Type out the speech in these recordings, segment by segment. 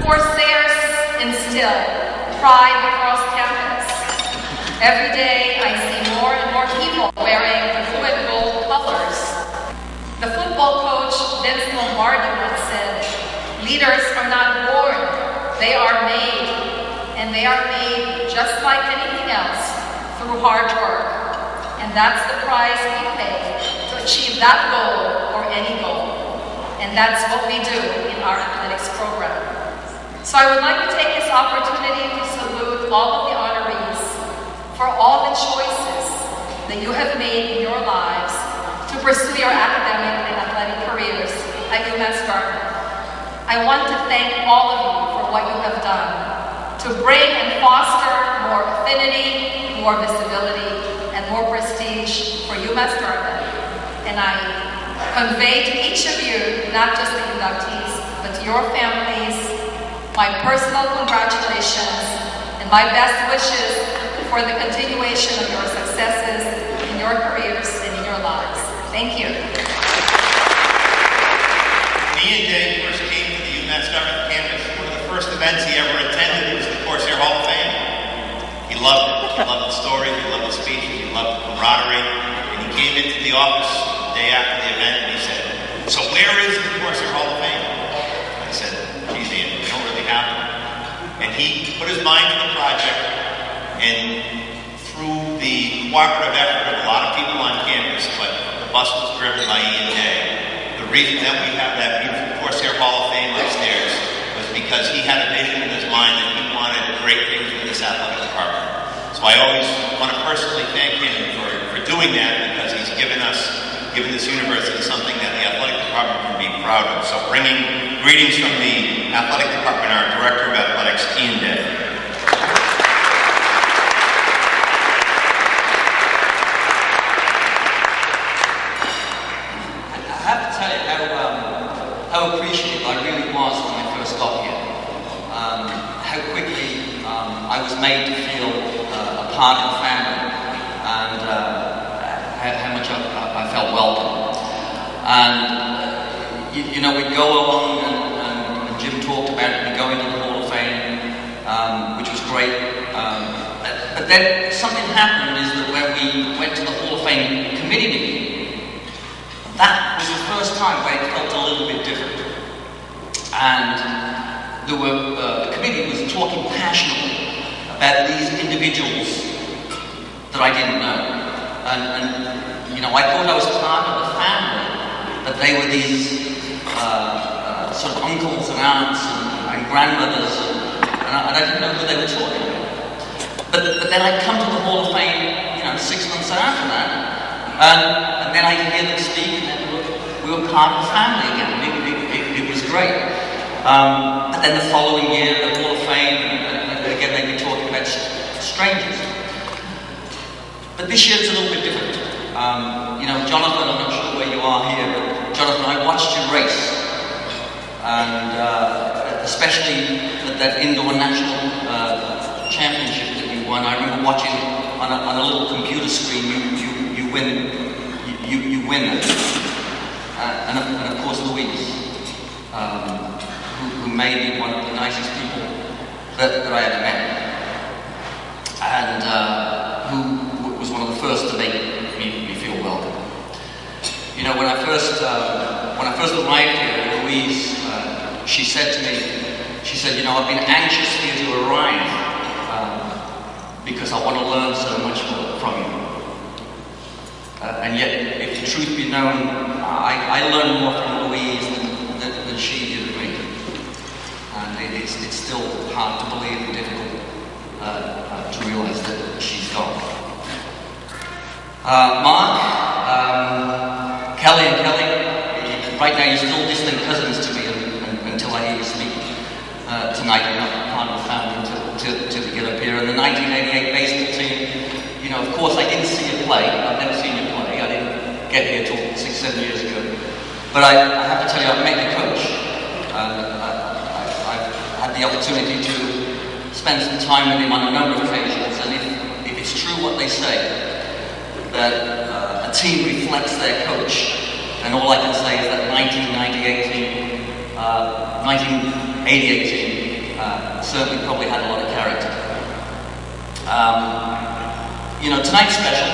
Corsairs instill pride across campus. Every day I see more and more people wearing the blue and gold colors. The football coach, Vince Lombardi, once said, "Leaders are not born, they are made. And they are made just like anything else, through hard work. And that's the price we pay to achieve that goal or any goal. And that's what we do in our athletics program." So I would like to take this opportunity to salute all of the honorees for all the choices that you have made in your lives to pursue your academic and athletic careers at UMass Dartmouth. I want to thank all of you for what you have done to bring and foster more affinity, more visibility, and more prestige for UMass Dartmouth. And I convey to each of you, not just the inductees, but to your families, my personal congratulations and my best wishes for the continuation of your successes in your careers and in your lives. Thank you. When Ian Day first came to the UMass Dartmouth campus, one of the first events he ever attended was the Corsair Hall of Fame. He loved it. He loved the story. He loved the speeches. He loved the camaraderie. And he came into the office the day after the event and he said, "So where is the Corsair Hall of Fame?" I said, "Geez, Ian, we don't really have one." And he put his mind to the project, and through the cooperative effort of a lot of people on campus, but the bus was driven by Ian Day. The reason that we have that beautiful Corsair Hall of Fame upstairs was because he had a vision in his mind that he wanted great things for this athletic department. So I always want to personally thank him for doing that, because he's given this university something that the athletic department can be proud of. So bringing greetings from the athletic department, our Director of Athletics, Ian Day. I have to tell you how appreciative I really was when I first got here. How quickly I was made to feel a part of the family, and how much I felt welcome. And you know, we'd go along, and Jim talked about it, we'd go into the Hall of Fame, which was great. But then something happened, is that when we went to the Hall of Fame committee meeting, that was the first time where it felt a little bit different. And the committee was talking passionately about these individuals that I didn't know. And you know, I thought I was part of the family, but they were these sort of uncles and aunts and grandmothers, and I didn't know who they were talking about. But then I'd come to the Hall of Fame, you know, 6 months after that, and then I'd hear them speak, and then we were part of the family again. It was great. But then the following year, the Hall of Fame, and again they'd be talking about strangers. But this year it's a little bit different. You know, Jonathan, I'm not sure where you are here, but Jonathan, I watched you race, and especially that indoor national championship that you won. I remember watching on a little computer screen. You win that. And of course Louise, who made me one of the nicest people that I ever met, and who was one of the first to make me feel welcome. You know, when I first arrived here, Louise, she said to me, you know, I've been anxious for you to arrive because I want to learn so much from you. And yet, if the truth be known, I learned more from Louise than she did of me. And it's still hard to believe and difficult to realize that she's gone. Mark, Kelly and Kelly, right now you're still distant cousins to me until I hear you speak tonight. You're not part of the family until we get up here. And the 1988 baseball team, you know, of course I didn't see you play. I've never seen you play. I didn't get here till 6-7 years ago. But I have to tell you, I've met your coach. I've had the opportunity to spend some time with him on a number of occasions. And if it's true what they say, that a team reflects their coach, And all I can say is that 1988 team certainly probably had a lot of character. You know, tonight's special.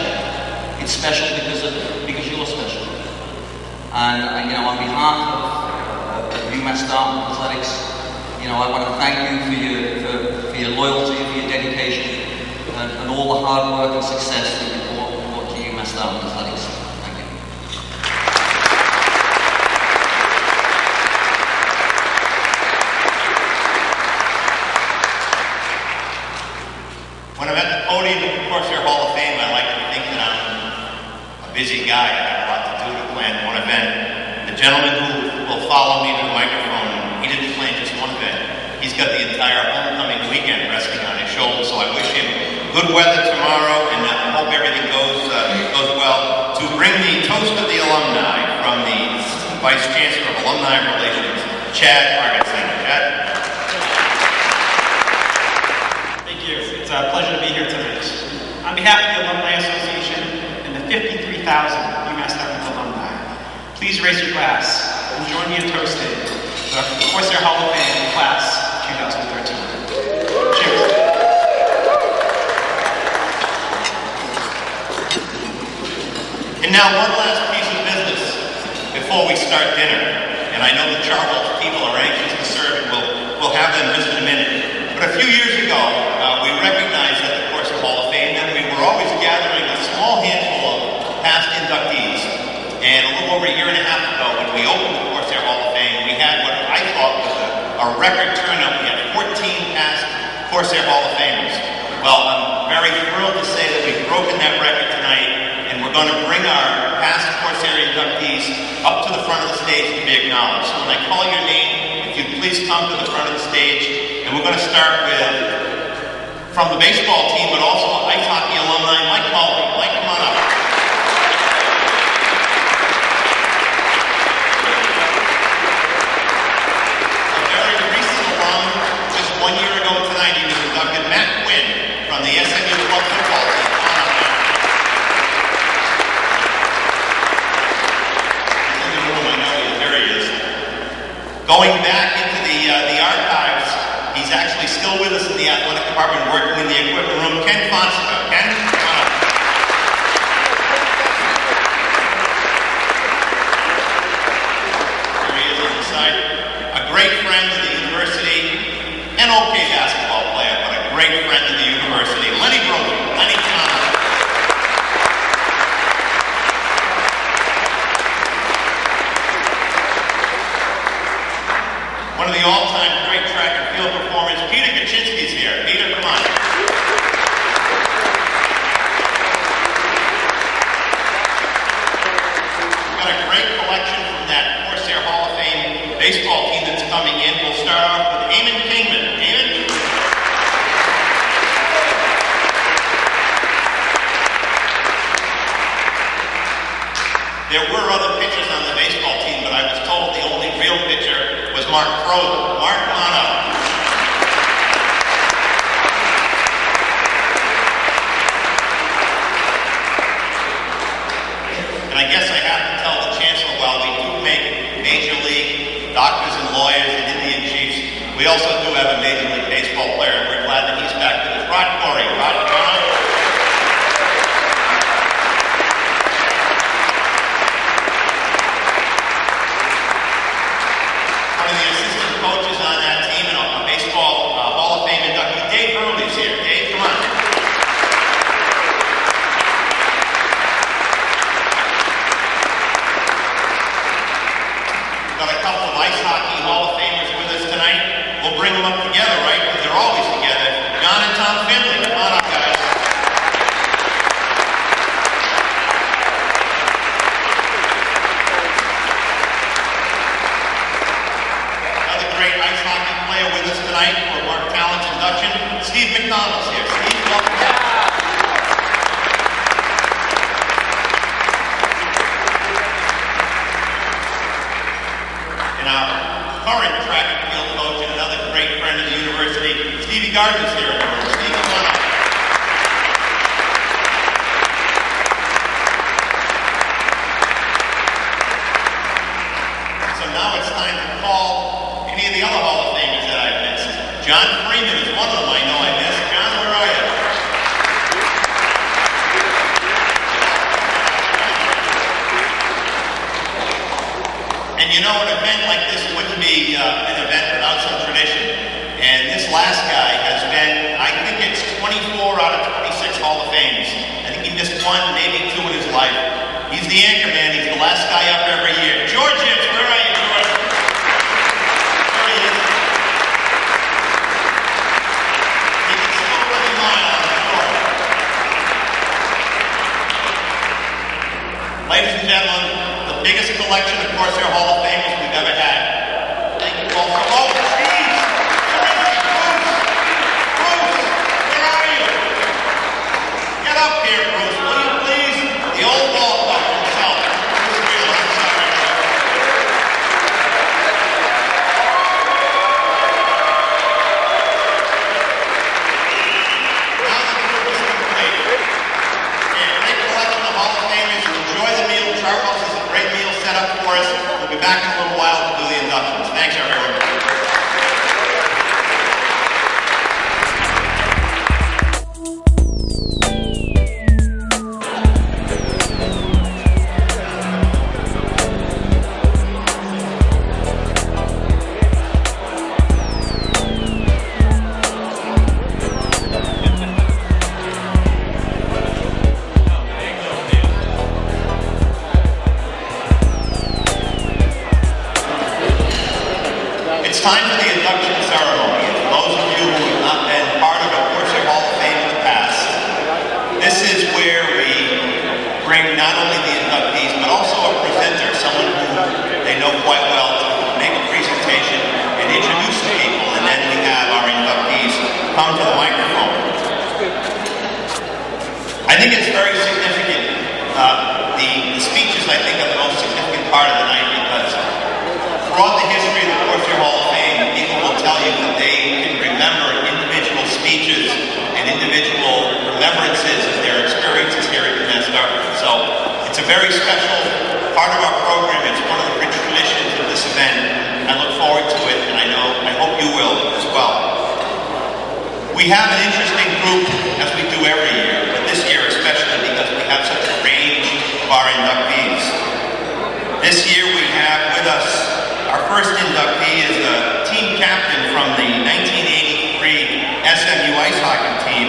It's special because you're special. And you know, on behalf of UMass Dartmouth Athletics, you know, I want to thank you for your loyalty, for your dedication, and all the hard work and success that you brought to UMass Dartmouth Athletics. Thank you. When I'm at the podium at the Corsair Hall of Fame, I like to think that I'm a busy guy. I have a lot to do to plan one event. The gentleman who will follow me to the microphone, he didn't plan just one event. He's got the entire homecoming weekend resting on his shoulders, so I wish him good weather tomorrow, and I hope everything goes well. To bring the toast of the alumni from the Assistant Vice Chancellor of Alumni Relations, Chad Argentine. Chad? Thank you. It's a pleasure to be here tonight. On behalf of the Alumni Association and the 53,000 UMass Dartmouth alumni, please raise your glass and join me in toasting the Corsair Hall of Fame Class 2013. Cheers. And now one last piece of business before we start dinner. And I know the Charles people are anxious to serve, and we'll have them just in a minute. But a few years ago, we recognized at the Corsair Hall of Fame that we were always gathering a small handful of past inductees. And a little over a year and a half ago, when we opened the Corsair Hall of Fame, we had what I thought was a record turnout. We had 14 past Corsair Hall of Famers. Well, I'm very thrilled to say that we've broken that record tonight, and we're going to bring our past Corsair inductees up to the front of the stage to be acknowledged. So when I call your name, if you'd please come to the front of the stage, and we're going to start with, from the baseball team, but also ice hockey alumni, Mike Mulvey. Mike, come on up. A very recent alum, just 1 year ago tonight, he was inducted, Matt Quinn, from the SMU club football team. Come on up, Matt. He's in the room, I know he is. There he is. Going back into the archives, he's actually still with us in the athletic department, working in the equipment room. Ken Fonseca. Ken, come on up. There he is on the side. A great friend of the university, an okay basketball player, but a great friend of the university. Lenny Brody. Lenny, come on up. One of the all-time great track and field performers, Peter Kaczynski's here. Peter, come on. We've got a great collection from that Corsair Hall of Fame baseball team that's coming in. We'll start off with Eamon Kingman. Eamon? There were other pitchers on the baseball team, but I was told the only real pitcher was Mark Frozen. Mark, come on up. And I guess I have to tell the Chancellor, while we do make Major League doctors and lawyers and Indian chiefs, we also do have a Major League Baseball player, and we're glad that he's back with us. Rod Corey. Rod, come on up. One of the assistant coaches on that team and a baseball Hall of Fame inductee, Dave Hurley's here. Dave, come on. We've got a couple of ice hockey Hall of Famers with us tonight. We'll bring them up together, right? Because they're always together. John and Tom Finley, come on up, guys. Another great ice hockey player with us tonight for our talent induction, Steve McDonald's here. Steve, welcome back. And our current track and field coach and another great friend of the university, Stevie Gardner's here. Steve, come on up. now it's time to call any of the other Hall of Famers that I've missed. John Freeman is one of them I know I missed. John, where are you? And you know, an event like this wouldn't be an event without some tradition. And this last guy has been, I think it's 24 out of 26 Hall of Fames. I think he missed one, maybe two in his life. He's the anchor man. He's the last guy up every year. George Hibbs, where are you, George? There he is. He can still run a mile on the floor. Ladies and gentlemen, the biggest collection of Corsair Hall of Famers we've ever had. Thank you all so much. Up here, Bruce, will you please? The old ball club himself. Now the group is complete. And great collection of Hall of Famers. Enjoy the meal. Charles has a great meal set up for us. We'll be back in a little while to do the inductions. Thanks, everyone. Time for the induction ceremony. And for those of you who have not been part of a Corsair Hall of Fame in the past, this is where we bring not only the inductees, but also a presenter, someone who they know quite well, to make a presentation and introduce the people. And then we have our inductees come to the microphone. I think it's very significant. The speeches, I think, are the most significant part of the night because throughout the history of the Corsair Hall of Fame, people will tell you that they can remember individual speeches and individual remembrances of their experiences here at UMass Dartmouth. So it's a very special part of our program. It's one of the rich traditions of this event. I look forward to it, and I hope you will as well. We have an interesting group, as we do every year, but this year especially because we have such a range of our inductees. This year we have with us our first inductee is the team captain from the 1983 SMU ice hockey team.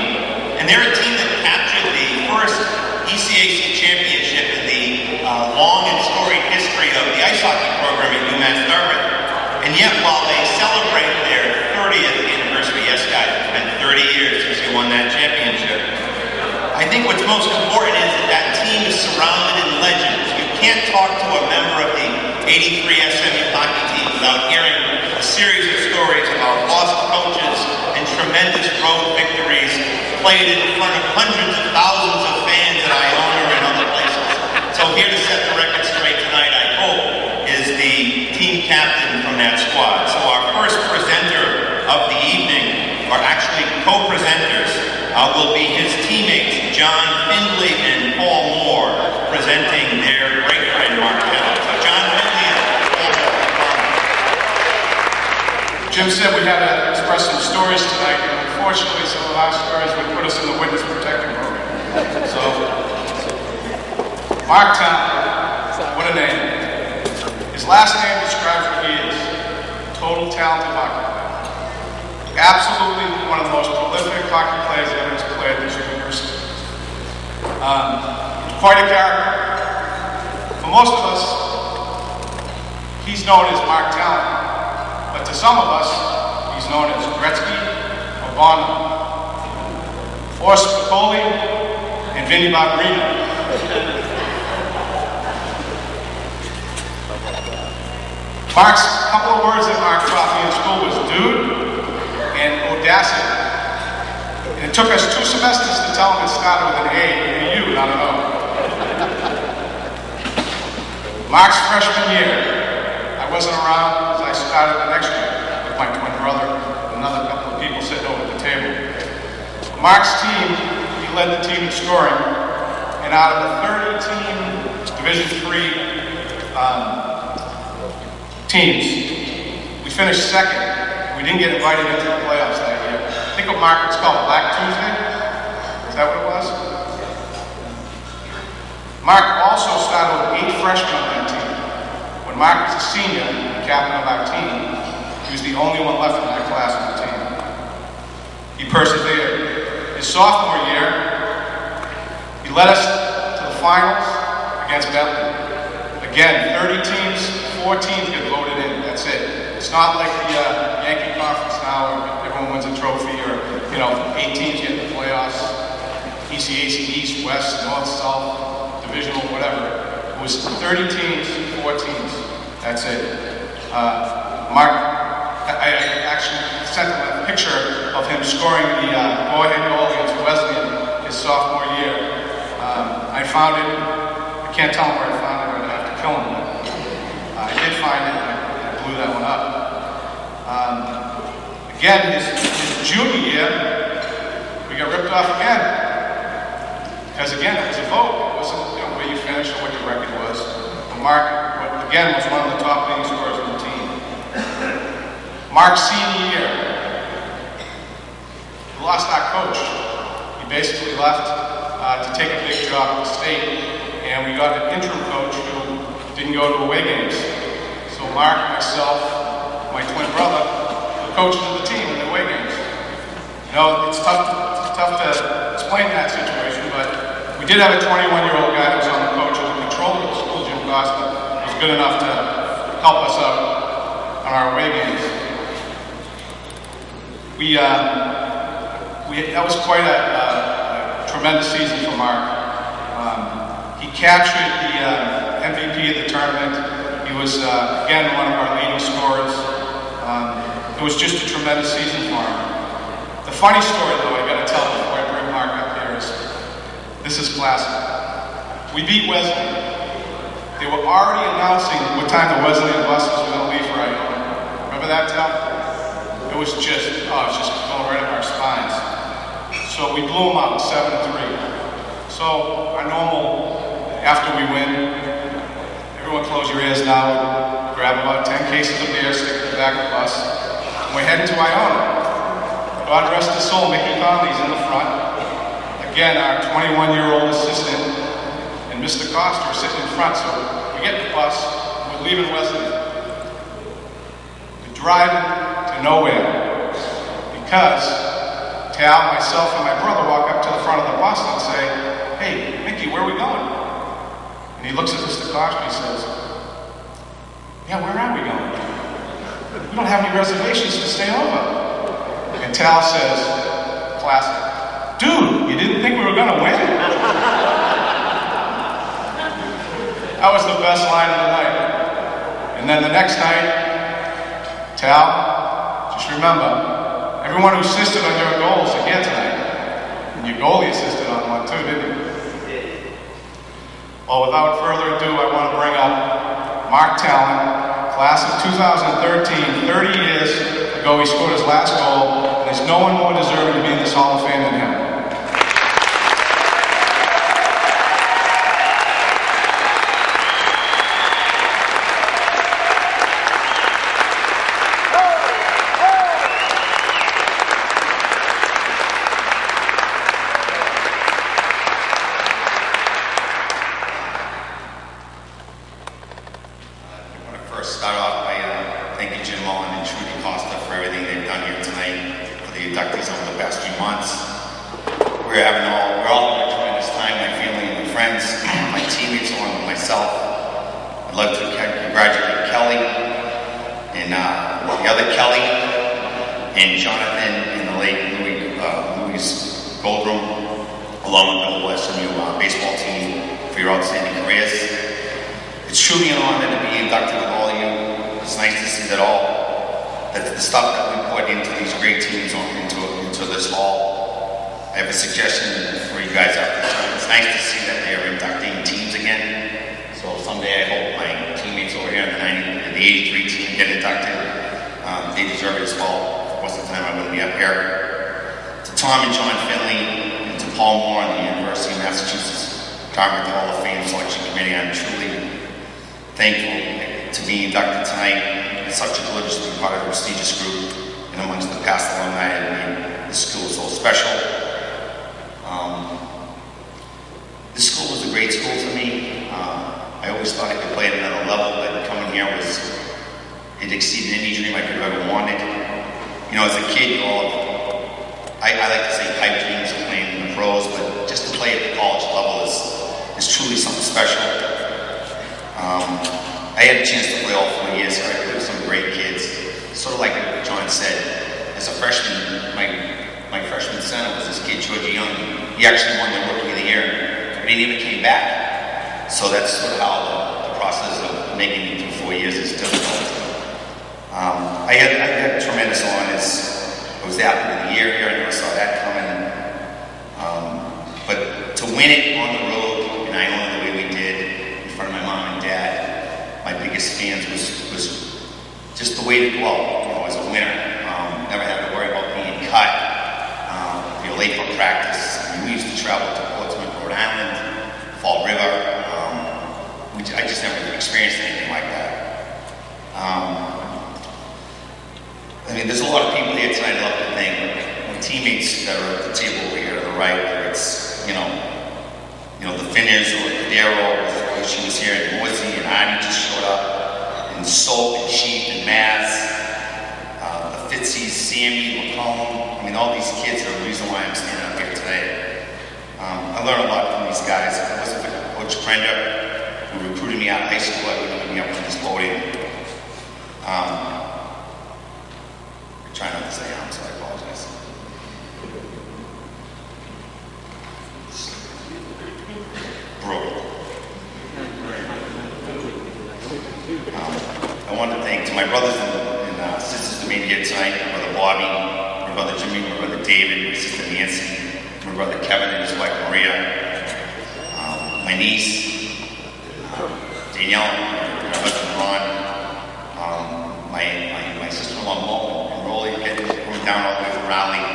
And they're a team that captured the first ECAC championship in the long and storied history of the ice hockey program at UMass Dartmouth. And yet, while they celebrate their 30th anniversary, yes guys, it's been 30 years since you won that championship, I think what's most important is that that team is surrounded in legends. You can't talk to a member of the 83 SMU hockey team without hearing a series of stories about lost coaches and tremendous road victories played in front of hundreds of thousands of fans at Iona and other places. So here to set the record straight tonight, I hope, is the team captain from that squad. So our first presenter of the evening, or actually co-presenters, will be his teammates, John Findlay and Paul Moore, presenting their great friend, Mark Hill. So John Findlay and Paul Moore. Jim said we had to express some stories tonight, and unfortunately some of our stories would put us in the witness protection program. So, Mark Town, what a name. His last name describes what he is. Total talented hockey player. Absolutely one of the most prolific hockey players that ever played at this university. Quite a character. For most of us, he's known as Mark Talent. But to some of us, he's known as Gretzky, Obama, Forrest Piccoli, and Vinny Barbarino. Mark's, a couple of words that Mark taught me in school was dude and audacity. And it took us 2 semesters to tell him it started with an A and a U, not an O. Mark's freshman year, I wasn't around because I started the next year with my twin brother and another couple of people sitting over the table. Mark's team, he led the team in scoring, and out of the 30-team Division III teams. We finished second. We didn't get invited into the playoffs that year. I think what Mark was called Black Tuesday. Is that what it was? Mark also started with 8 freshmen on that team. When Mark was a senior, the captain of our team, he was the only one left in that class on the team. He persevered. His sophomore year, he led us to the finals against Bentley. Again, 30 teams, 4 teams get voted in. That's it. It's not like the Yankee Conference now where everyone wins a trophy or, 8 teams get in the playoffs. ECAC, East, West, North, South, Divisional, whatever. It was 30 teams, 4 teams. That's it. Mark, I actually sent him a picture of him scoring the go-ahead goal against Wesleyan his sophomore year. I found it. I can't tell him where I found it, or I'd have to kill him. I did find it, and I blew that one up. Again, his junior year, we got ripped off again. Because again, it was a vote. It wasn't where you finished or what your record was. But Mark, again, was one of the top leading scorers on the team. Mark's senior year, we lost our coach. He basically left to take a big job at the state, and we got an interim coach who didn't go to away games. So Mark, myself, my twin brother, were coaches of the team in the away games. It's tough to explain that situation, but we did have a 21-year-old guy that was on the coach of the controller of the school, Jim Costa, who was good enough to help us out on our away games. That was quite a tremendous season for Mark. He captured the MVP of the tournament. He was, again, one of our leading scorers. It was just a tremendous season for him. The funny story, though, I got to tell before I bring Mark up here is, this is classic. We beat Wesleyan. They were already announcing what time the Wesleyan buses were going to leave for Iona. Remember that, Tal? It was just going right up our spines. So we blew them out 7-3. So our normal, after we win, everyone close your ears now, grab about 10 cases of beer, stick in the back of the bus, and we're heading to Iona. God rest his soul, Mickey Conley's in the front. Again, our 21-year-old assistant and Mr. Costa are sitting in front. So we get the bus, we're leaving Wesleyan. We're driving to nowhere because Tal, myself, and my brother walk up to the front of the bus and say, "Hey, Mickey, where are we going?" And he looks at Mr. Costa and he says, "Yeah, where are we going? We don't have any reservations to stay over." And Tal says, classic, "Dude, you didn't think we were going to win?" That was the best line of the night. And then the next night, Tal, just remember, everyone who assisted on your goals are here tonight. And your goalie assisted on one too, didn't he? Well, without further ado, I want to bring up Mark Talon, class of 2013, 30 years ago he scored his last goal, and there's no one more deserving to be in this Hall of Fame than him. to be inducted tonight. It's such a privilege to be part of a prestigious group and amongst the past alumni that made this school so special. This school was a great school to me. I always thought I could play at another level, but coming here it exceeded any dream I could have ever wanted. You know, as a kid, I like to say pipe dreams of playing in the pros, but just to play at the college level is truly something special. I had a chance to play all 4 years here. I played with some great kids. Sort of like John said, as a freshman, my freshman center was this kid, Georgie Young. He actually won the Rookie of the Year, but he never came back. So that's sort of how the process of making it through 4 years is difficult. I had tremendous honors. I was athlete of the year here. I never saw that coming. But to win it on the road, and I own it the way we did, in front of my mom and dad, my biggest fans was just the way to go out, you know, as a winner. Never had to worry about being cut, if you're late for practice. We used to travel to Portsmouth, Rhode Island, Fall River. I just never experienced anything like that. I mean, there's a lot of people here tonight, I love to thank my teammates that are at the table over here to the right, whether it's, you know, the Finners or Cadero, or she was here, and Moisey and Arnie just showed up, and Soap and Chief and Maz, the Fitzies, Sammy, McCollum. I mean, all these kids are the reason why I'm standing up here today. I learned a lot from these guys. If it wasn't for Coach Prender, who recruited me out of high school, I wouldn't be up on this podium. Try not to say so I apologize. Brutal. I want to thank to my brothers and sisters that made it here tonight, my brother Bobby, my brother Jimmy, my brother David, my sister Nancy, my brother Kevin and his wife Maria, my niece, Danielle, my husband Ron, my sister-in-law Mo, and Rolly, getting down all the way from Raleigh.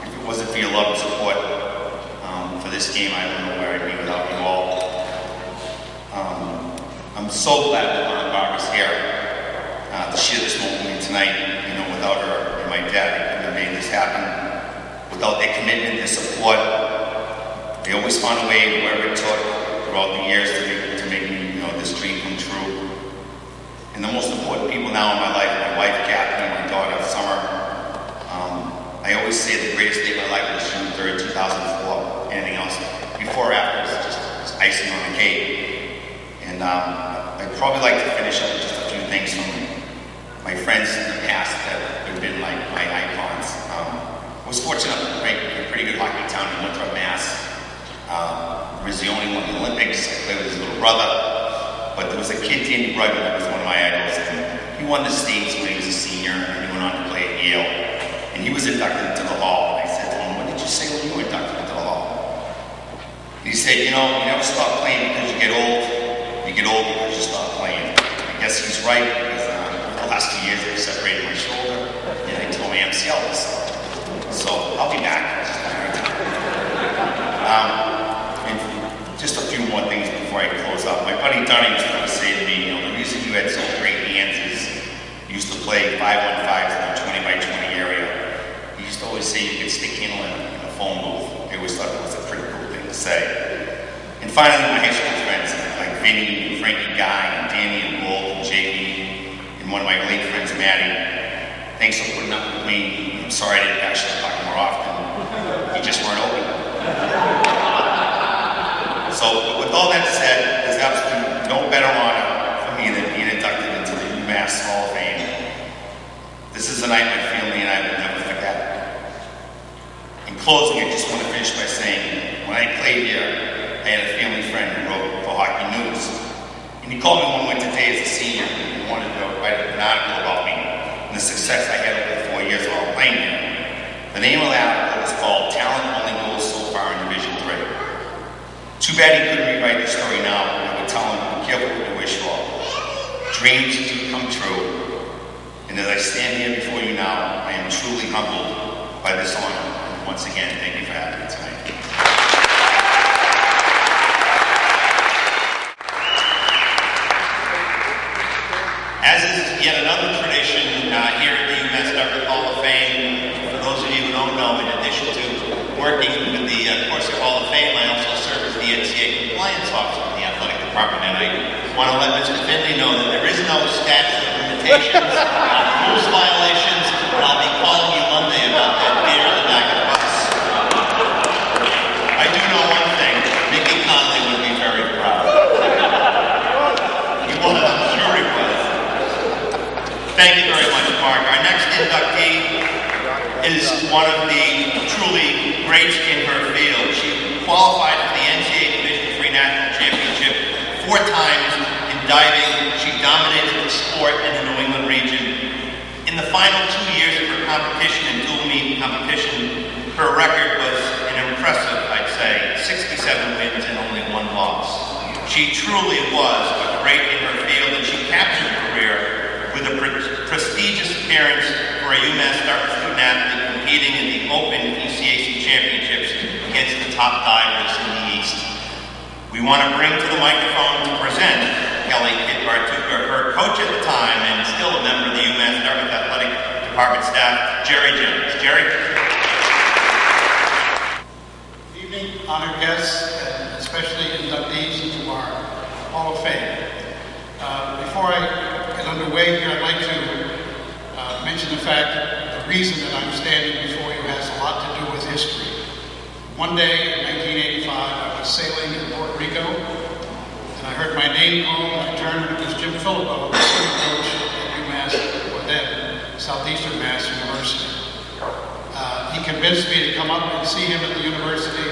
If it wasn't for your love and support for this game, I don't know where I'd be without you all. I'm so glad that Barbara's here to share this moment with me tonight. You know, without her and my dad, they couldn't have made this happen. Without their commitment, their support, they always found a way, wherever it took, throughout the years to make me, you know, this dream come true. And the most important people now in my life, my wife, Kathy, and my daughter, Summer. I always say the greatest day of my life was June 3rd, 2004. Anything else before or after is just icing on the cake. And I'd probably like to finish up with just a few things from my friends in the past that have been like my icons. I was fortunate to make a pretty good hockey town in Winthrop, Mass. I was the only one in the Olympics. I played with his little brother. But there was a kid, Danny Brugman, that was one of my idols, and he won the States when he was a senior, and he went on to play at Yale. And he was inducted into the Hall, and I said to him, "What did you say when you were inducted into the Hall?" And he said, "You know, you never stop playing because you get old. You get old because you stop playing." I guess he's right, because the last 2 years I've separated my shoulder, and I tore my MCL this summer. So I'll be back. Just a few more things before I close up. My buddy Donnie was trying to say to me, you know, the reason you had so great hands is you used to play 5-on-5s in the 20-by-20 area. He used to always say you could stick handle in a phone booth. I always thought that was a pretty cool thing to say. And finally, my high school friends like Vinny, and Frankie Guy, and Danny, and Gold, and JB, and one of my late friends, Maddie. Thanks for putting up with me. I'm sorry I didn't actually talk more often. You just weren't open. So, with all that said, there's absolutely no better honor for me than being inducted into the UMass Hall of Fame. This is a night my family and I will never forget. In closing, I just want to finish by saying, when I played here, I had a family friend who wrote for Hockey News. And he called me one winter day as a senior and wanted to write an article about me and the success I had over the 4 years while playing here. The name of the article was called "Talent Only Goes So Far in Division III." Too bad he couldn't rewrite the story now, but I would tell him, be careful what you wish for. Dreams do come true. And as I stand here before you now, I am truly humbled by this honor. And once again, thank you for having me tonight. As is yet another tradition here at the UMass Dartmouth Hall of Fame, for those of you who don't know, in addition to working with the Corsair Hall of Fame, I also serve as the NCAA compliance officer in the athletic department, and I want to let Mr. Finley know that there is no statute of limitations on rules violations, and I'll be calling you Monday about that deer in the back of the bus. I do know one thing, Mickey Conley would be very proud. He was, I'm sure he was. Thank you very much, Mark. Our next inductee is one of the truly greats in her field. She qualified for the NCAA Division III National Championship 4 times in diving. She dominated the sport in the New England region. In the final 2 years of her competition and dual meet competition, her record was an impressive, I'd say, 67 wins and only 1 loss. She truly was a great in her field, and she captured a career with a prestigious appearance for a UMass Dartmouth student athlete competing in the Open ECAC Championships against the top divers in the East. We want to bring to the microphone to present Kelly Kidd Bartuka, her coach at the time and still a member of the UMass Dartmouth Athletic Department staff, Jerry Jones. Jerry? Good evening, honored guests, and especially inductees into our Hall of Fame. Before I get underway here, I'd like to mention the fact that the reason that I'm standing before you has a lot to do with history. One day in 1985, I was sailing in Puerto Rico, and I heard my name called, and I turned, and it was Jim Philippo, the swimming coach at UMass, or then Southeastern Mass University. He convinced me to come up and see him at the university,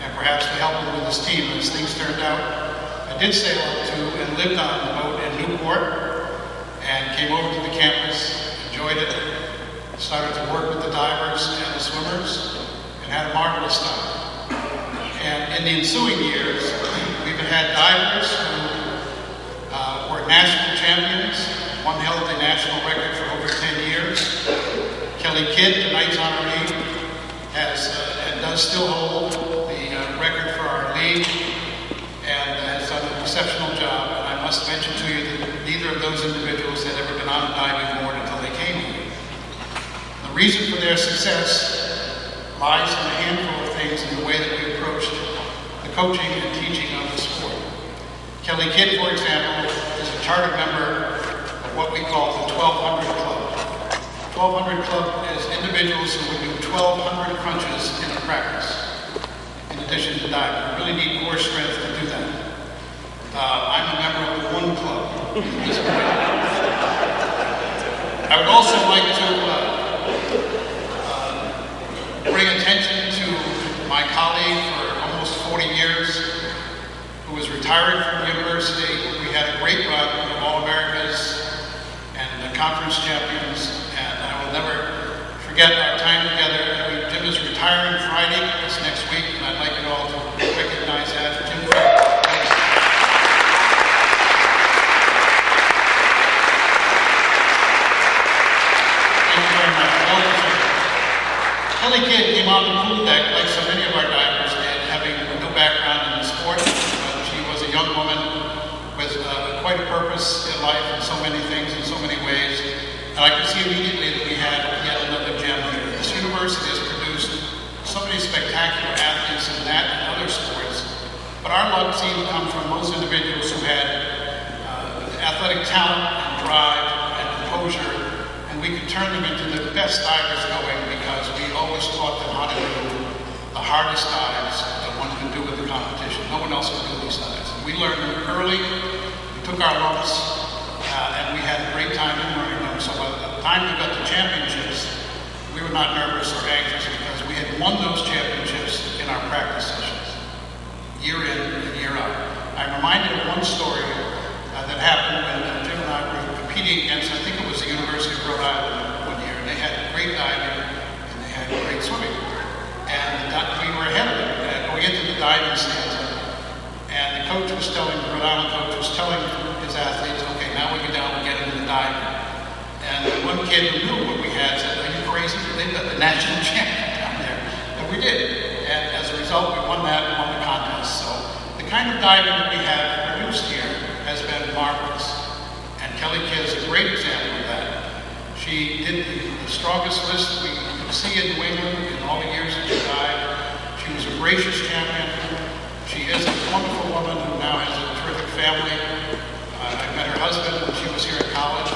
and perhaps to help him with his team. As things turned out, I did sail up to and lived on the boat in Newport, and came over to the campus, enjoyed it, started to work with the divers and the swimmers, and had a marvelous time. And in the ensuing years, we've had divers who were national champions. One held the national record for over 10 years. Kelly Kidd, tonight's honoree, has and does still hold the record for our league, and has done an exceptional job. And I must mention to you that neither of those individuals had ever been on a diving board until they came here. The reason for their success lies in a handful of things in the way that we approached the coaching and teaching of the sport. Kelly Kidd, for example, is a charter member of what we call the 1200 Club. 1200 Club is individuals who would do 1200 crunches in a practice, in addition to diving. You really need core strength to do that. I'm a member of the 1 Club at this point. I would also like to bring attention to my colleague for almost 40 years, who was retired from the university. We had a great run of All-Americas and the conference champions, and I will never forget our time together. Jim is retiring Friday, this next week, and I'd like you all to recognize that. Jim, Kelly Kidd came on the pool deck like so many of our divers did, having no background in the sport. She was a young woman with quite a purpose in life and so many things in so many ways. And I could see immediately that we had yet another gem here. This university has produced so many spectacular athletes in that and other sports, but our luck seemed to come from those individuals who had athletic talent and drive and composure, and we could turn them into the best divers going because we always taught them how to do the hardest dives that one could do with the competition. No one else could do these dives. We learned them early, we took our lumps, and we had a great time in learning them. So by the time we got to championships, we were not nervous or anxious because we had won those championships in our practice sessions, year in and year out. I'm reminded of one story that happened when Jim and I were competing against, I think it was the University of Rhode Island one year, and they had great diving and they had great swimming. And we were ahead of them going into the diving stanza. And the coach was telling, the Rhode Island coach was telling his athletes, okay, now we go down and get into the diving. And one kid who knew what we had said, are you crazy? They've got the national champion down there. And we did. And as a result, we won that and won the contest. So the kind of diving that we have produced here has been marvelous. And Kelly Kidd is a great example of that. She did the strongest list we could see in New England in all the years that she died. She was a gracious champion. She is a wonderful woman who now has a terrific family. I met her husband when she was here at college.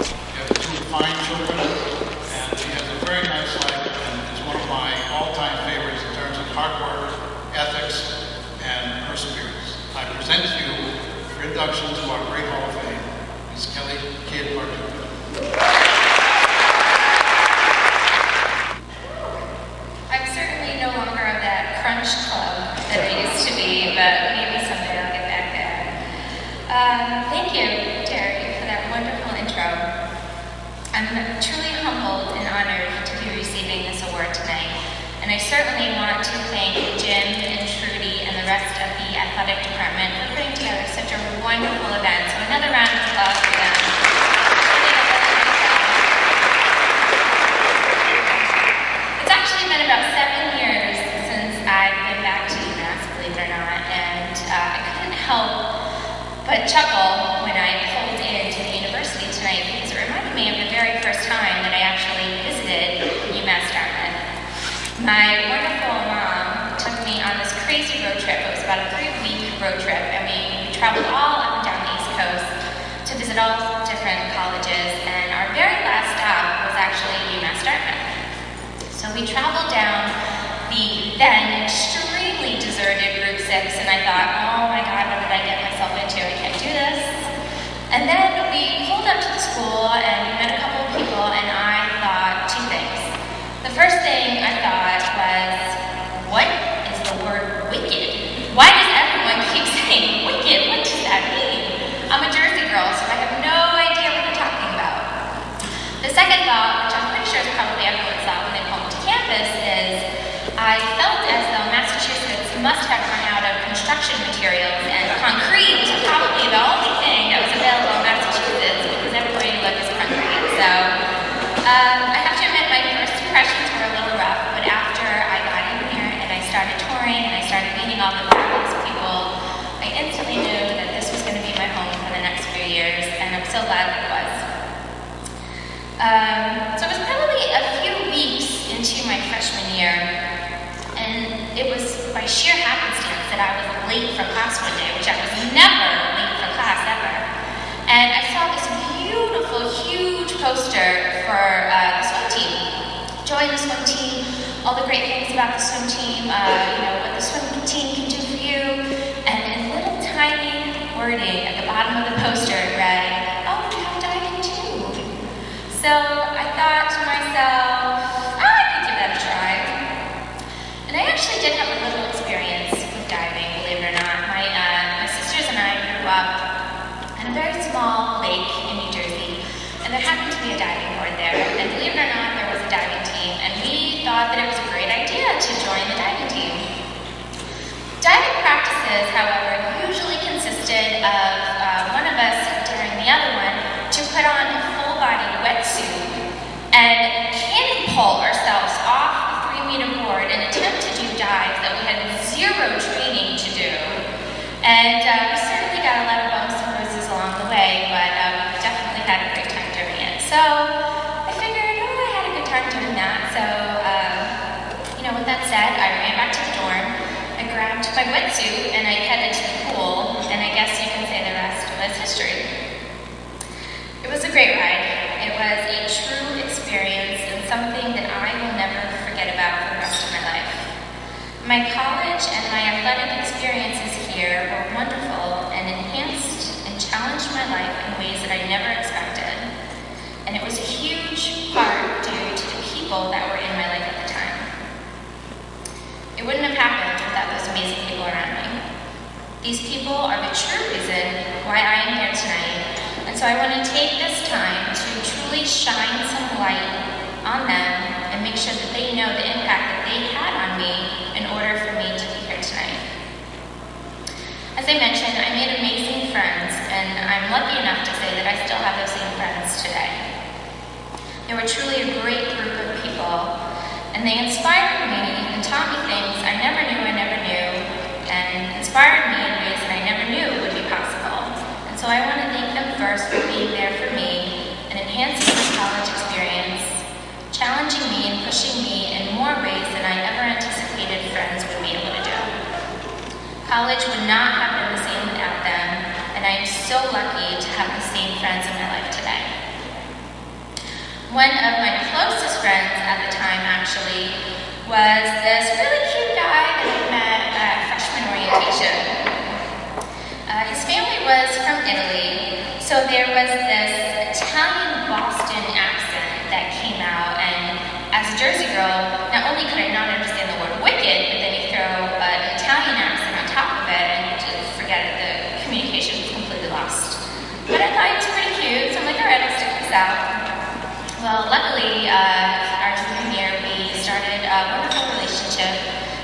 She has two fine children, and she has a very nice life and is one of my all-time favorites in terms of hard work, ethics, and perseverance. I present to you for induction to our great Hall of Fame, Ms. Kelly Kidd Barduca. I'm certainly no longer of that crunch club that I used to be, but maybe someday I'll get back there. Thank you, Terry, for that wonderful intro. I'm truly humbled and honored to be receiving this award tonight, and I certainly want to thank Jim and Trudy and the rest of the athletic department for putting together such a wonderful event. So another round of applause for them. It's actually been about 7 years since I've been back to UMass, believe it or not, and I couldn't help but chuckle when I pulled into the university tonight because it reminded me of the very first time that I actually visited UMass Dartmouth. My wonderful mom took me on this crazy road trip. It was about a 3-week road trip, and we traveled all up and down the East Coast to visit all different colleges, and our very last stop was actually UMass Dartmouth. So we traveled down the then extremely deserted Route 6, and I thought, oh my God, what did I get myself into? I can't do this. And then we pulled up to the school, and we met a couple of people, and I thought 2 things. The first thing I thought was, what is the word wicked? Why does everyone keep saying wicked? What does that mean? I'm a Jersey girl, so I have no idea what they're talking about. The second thought, which I'm pretty sure is probably everyone's thought when they come to campus, is I felt as though Massachusetts must have run out of construction materials, and concrete was probably the only thing that was available in Massachusetts because everywhere you look is concrete. So I have to admit my first impressions were a little rough, but after I got in here and I started touring and I started meeting all the fabulous people, I instantly knew that this was going to be my home for the next few years, and I'm so glad that it was. So it was probably a few weeks into my freshman year, and it was by sheer happenstance that I was late for class one day, which I was never late for class ever. And I saw this beautiful, huge poster for the swim team. Join the swim team, all the great things about the swim team, what the swim team can do for you. And in little tiny wording at the bottom of the poster it read, oh, you have diving too. So I thought to myself, I could give that a try. And I actually did have a little experience with diving, believe it or not. My sisters and I grew up in a very small lake in New Jersey, and there happened to be a diving board there. And believe it or not, there was a diving team, and we thought that it was a great idea to join the diving team. Diving practices, however, usually consisted of one of us daring the other one to put on a full-body wetsuit and cannonball ourselves off the 3-meter board and attempt to do dives that we had zero training to do. And we certainly got a lot of bumps and bruises along the way, but we definitely had a great time doing it. So I figured, I had a good time doing that. So, with that said, I ran back to the dorm, I grabbed my wetsuit, and I headed to the pool, and I guess you can say the rest was history. It was a great ride. It was a true experience and something that I will never forget about for the rest of my life. My college and my athletic experiences here were wonderful and enhanced and challenged my life in ways that I never expected. And it was a huge part due to the people that were in my life at the time. It wouldn't have happened without those amazing people around me. These people are the true reason why I am here tonight, and so I want to take this time to truly shine some light on them and make sure that they know the impact that they had on me in order for me to be here tonight. As I mentioned, I made amazing friends, and I'm lucky enough to say that I still have those same friends today. They were truly a great group of people, and they inspired me and taught me things I never knew, and inspired me in ways that I never knew would be possible. And so I want to thank them first for being there pushing me in more ways than I ever anticipated friends would be able to do. College would not have been the same without them, and I am so lucky to have the same friends in my life today. One of my closest friends at the time, actually, was this really cute guy that I met at freshman orientation. His family was from Italy, so there was this Italian Boston accent that came out, and as a Jersey girl, not only could I not understand the word wicked, but then you throw an Italian accent on top of it, and you just forget it, the communication was completely lost. But I thought he was pretty cute, so I'm like, all right, I'll stick this out. Well, luckily, our junior year, we started a wonderful relationship,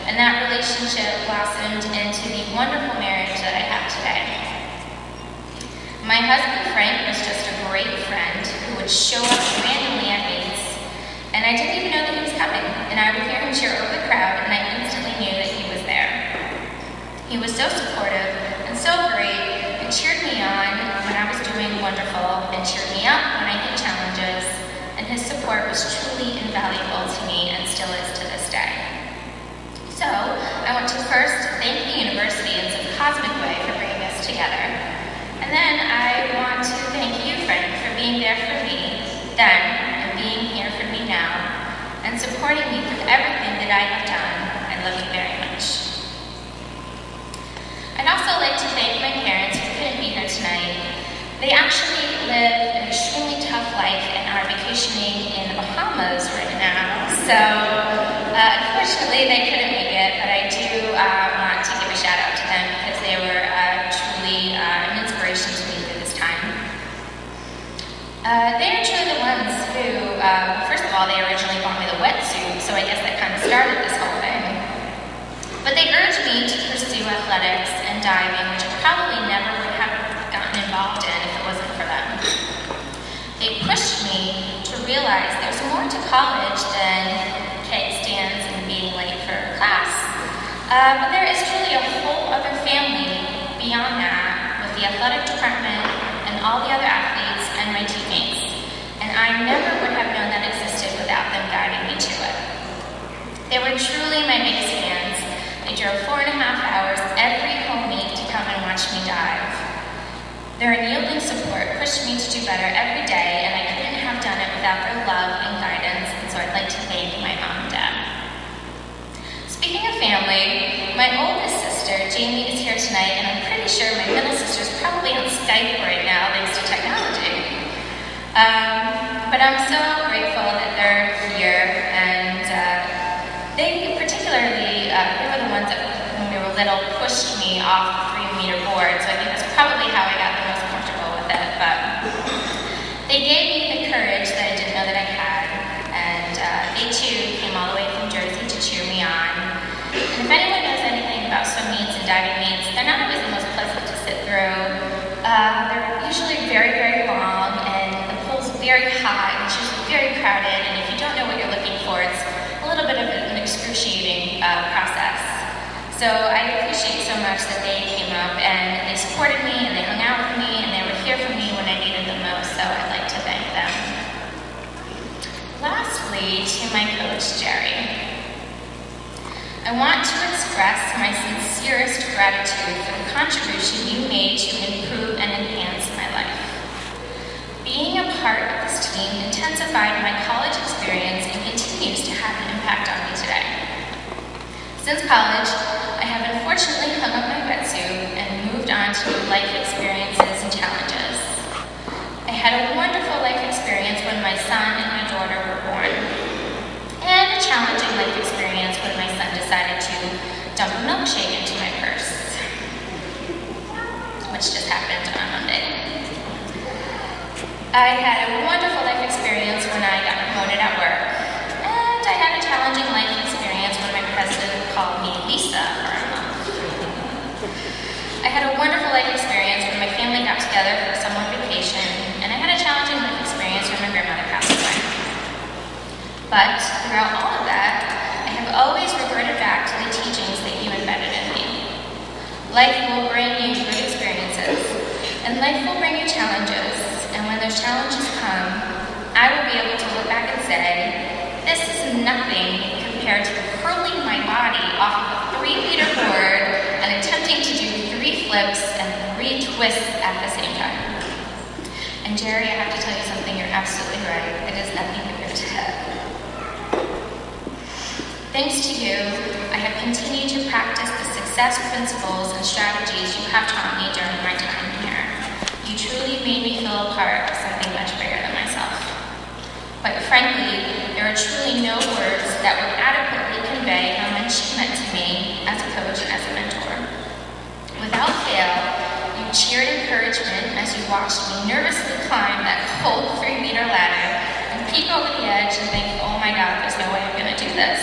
and that relationship blossomed into the wonderful marriage that I have today. My husband, Frank, was just a great friend who would show up randomly at meets, and I didn't even know that he was coming, and I would hear him cheer over the crowd, and I instantly knew that he was there. He was so supportive and so great, and cheered me on when I was doing wonderful, and cheered me up when I hit challenges, and his support was truly invaluable to me and still is to this day. So, I want to first thank the university in some cosmic way for bringing us together. And then I want to thank you, Frank, for being there for me then and being here for me now and supporting me through everything that I have done. I love you very much. I'd also like to thank my parents who couldn't be here tonight. They actually live an extremely tough life and are vacationing in the Bahamas right now. So, unfortunately, they couldn't make it, but I do want to give a shout out to them because they were truly an inspiration to me through this time. They are truly the ones who, first of all, they originally bought me the wetsuit, so I guess that kind of started this whole thing. But they urged me to pursue athletics and diving, which I probably never would have gotten involved in if it wasn't for them. They pushed me to realize there's more to college than keg stands and being late for class. But there is truly a whole other family beyond that with the athletic department and all the other athletes and my teammates. And I never would have known that existed without them guiding me to it. They were truly my biggest fans. They drove 4.5 hours every home meet to come and watch me dive. Their unyielding support pushed me to do better every day, and I couldn't have done it without their love and guidance, and so I'd like to thank my mom and dad. Speaking of family, my oldest sister, Jamie, is here tonight, and I'm pretty sure my middle sister's probably on Skype right now thanks to technology. But I'm so grateful that they're here, and they particularly, they were the ones that, when we were little, pushed me off the 3-meter board, so I think that's probably how I got the most comfortable with it, but they gave me the courage that I didn't know that I had, and they too came all the way from Jersey to cheer me on. And if anyone knows anything about swim meets and diving meets, they're not always the most pleasant to sit through. They're usually very, very long, and the pool's very hot, and it's usually very crowded, and if you don't know what you're looking for, it's a little bit of an excruciating process. So I appreciate so much that they came up and they supported me and they hung out with me and they were here for me when I needed them most, so I'd like to thank them. Lastly, to my coach, Jerry. I want to express my sincerest gratitude for the contribution you made to improve and enhance my life. Being a part of this team intensified my college experience and continues to have an impact on me today. Since college, I have unfortunately hung up my wetsuit and moved on to new life experiences and challenges. I had a wonderful life experience when my son and my daughter were born, and a challenging life experience when my son decided to dump a milkshake into my purse, which just happened on Monday. I had a wonderful life experience when I got promoted at work, and I had a challenging life experience when my president called me Lisa for a month. I had a wonderful life experience when my family got together for a summer vacation, and I had a challenging life experience when my grandmother passed away. But throughout all of that, I have always reverted back to the teachings that you embedded in me. Life will bring you good experiences, and life will bring you challenges, and when those challenges come, I will be able to look back and say, this is nothing compared to hurling my body off of a 3-meter board and attempting to do 3 flips and 3 twists at the same time. And Jerry, I have to tell you something, you're absolutely right. It is nothing compared to that. Thanks to you, I have continued to practice the success principles and strategies you have taught me during my time here. You truly made me feel a part of something much bigger than myself. Quite frankly, there are truly no words that would adequately convey how much you meant to me as a coach and as a mentor. Without fail, you cheered encouragement as you watched me nervously climb that cold 3-meter ladder and peek over the edge and think, oh my God, there's no way I'm going to do this.